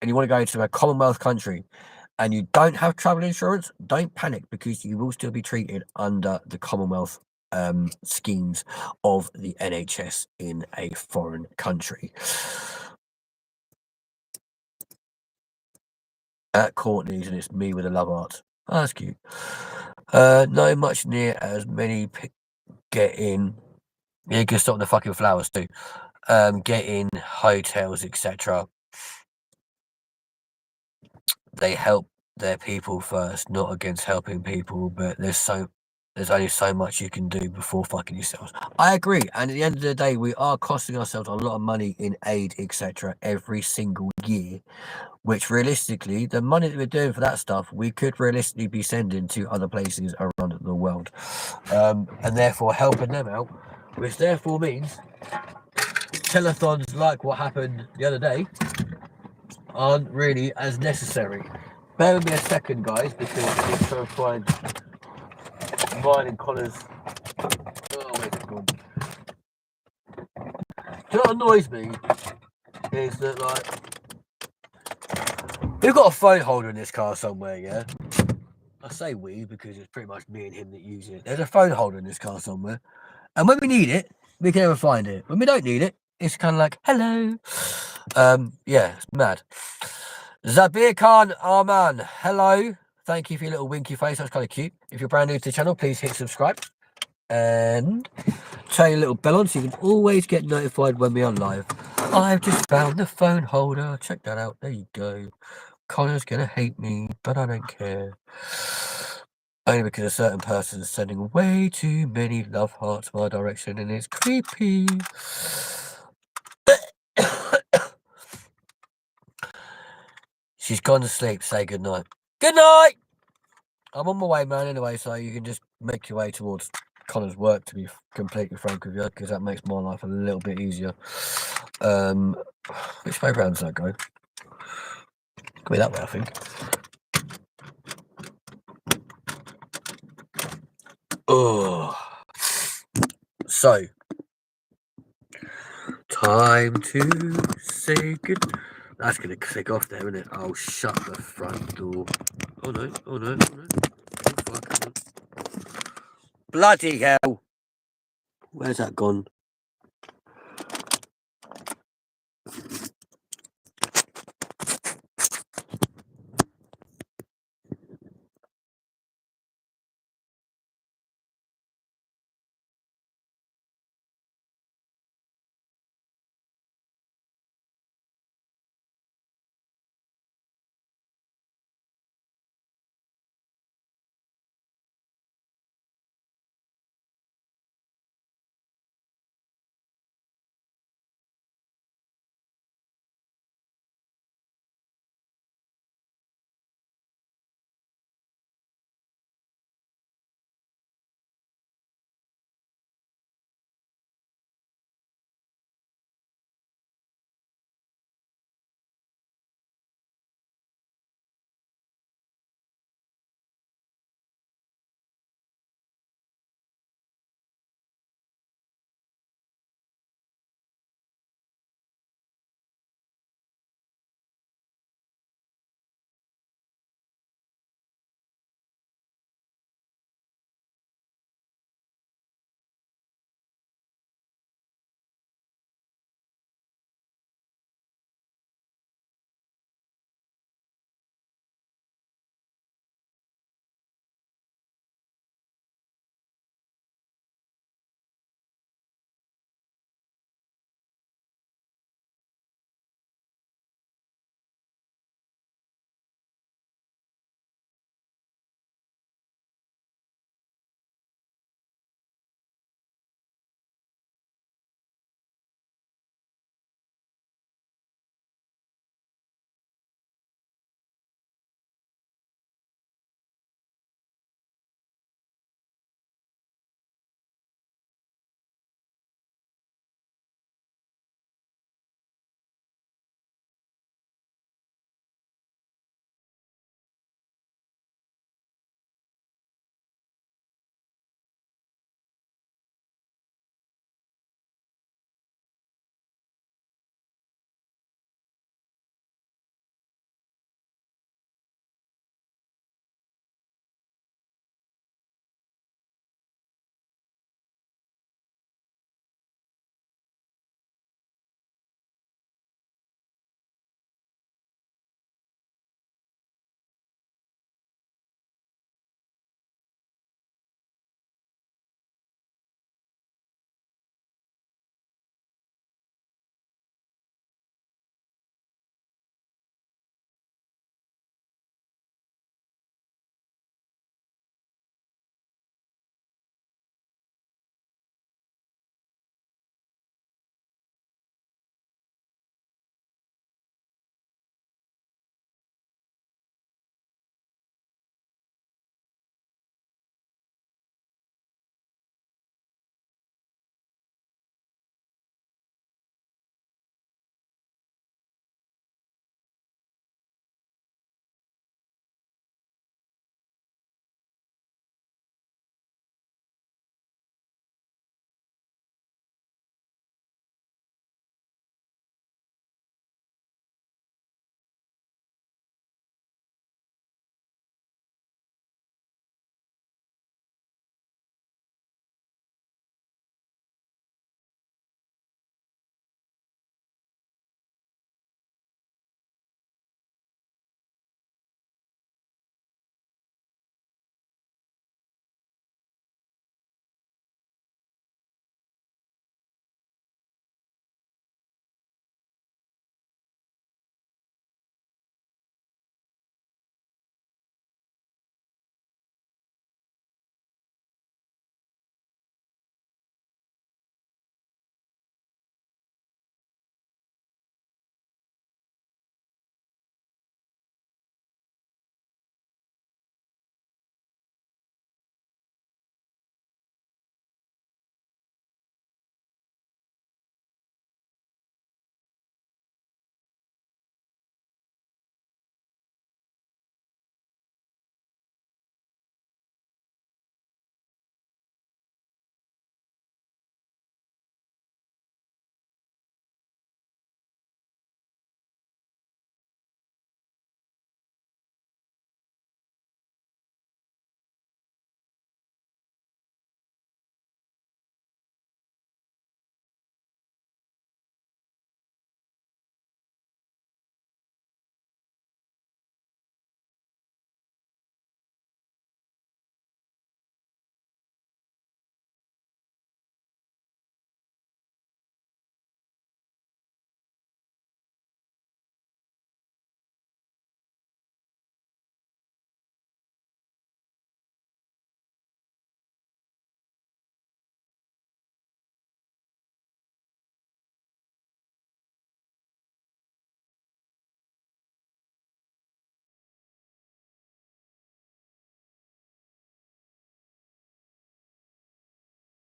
and you want to go to a Commonwealth country and you don't have travel insurance, don't panic because you will still be treated under the Commonwealth schemes of the NHS in a foreign country. At Courtney's, and it's me with a love art. Oh, that's cute. Not much near as many get in. Yeah, you can stop the fucking flowers too. Get in hotels, etc. They help their people first, not against helping people, but there's only so much you can do before fucking yourselves. I agree, and at the end of the day, we are costing ourselves a lot of money in aid, etc. every single year, which realistically, the money that we're doing for that stuff, we could realistically be sending to other places around the world, and therefore helping them out, which therefore means telethons like what happened the other day aren't really as necessary. Bear with me a second, guys, because I need to try and find mine and Connor's. Oh, where's it gone? Do you know what annoys me? Is that, like, we've got a phone holder in this car somewhere, yeah? I say we because it's pretty much me and him that use it. There's a phone holder in this car somewhere. And when we need it, we can never find it. When we don't need it, it's kind of like, hello. Yeah, it's mad. Zabir Khan Arman, hello. Thank you for your little winky face. That's kind of cute. If you're brand new to the channel, please hit subscribe. And turn your little bell on so you can always get notified when we are live. I've just found the phone holder. Check that out. There you go. Connor's going to hate me, but I don't care. Only because a certain person is sending way too many love hearts my direction and it's creepy. She's gone to sleep. Say goodnight. Good night! I'm on my way, man, anyway, so you can just make your way towards Connor's work, to be completely frank with you, because that makes my life a little bit easier. Which way round does that go? Go that way, I think. Oh, so time to say good. That's gonna click off there, isn't it? I'll shut the front door. Oh no! Oh no! Oh no! Oh, fuck. Bloody hell! Where's that gone?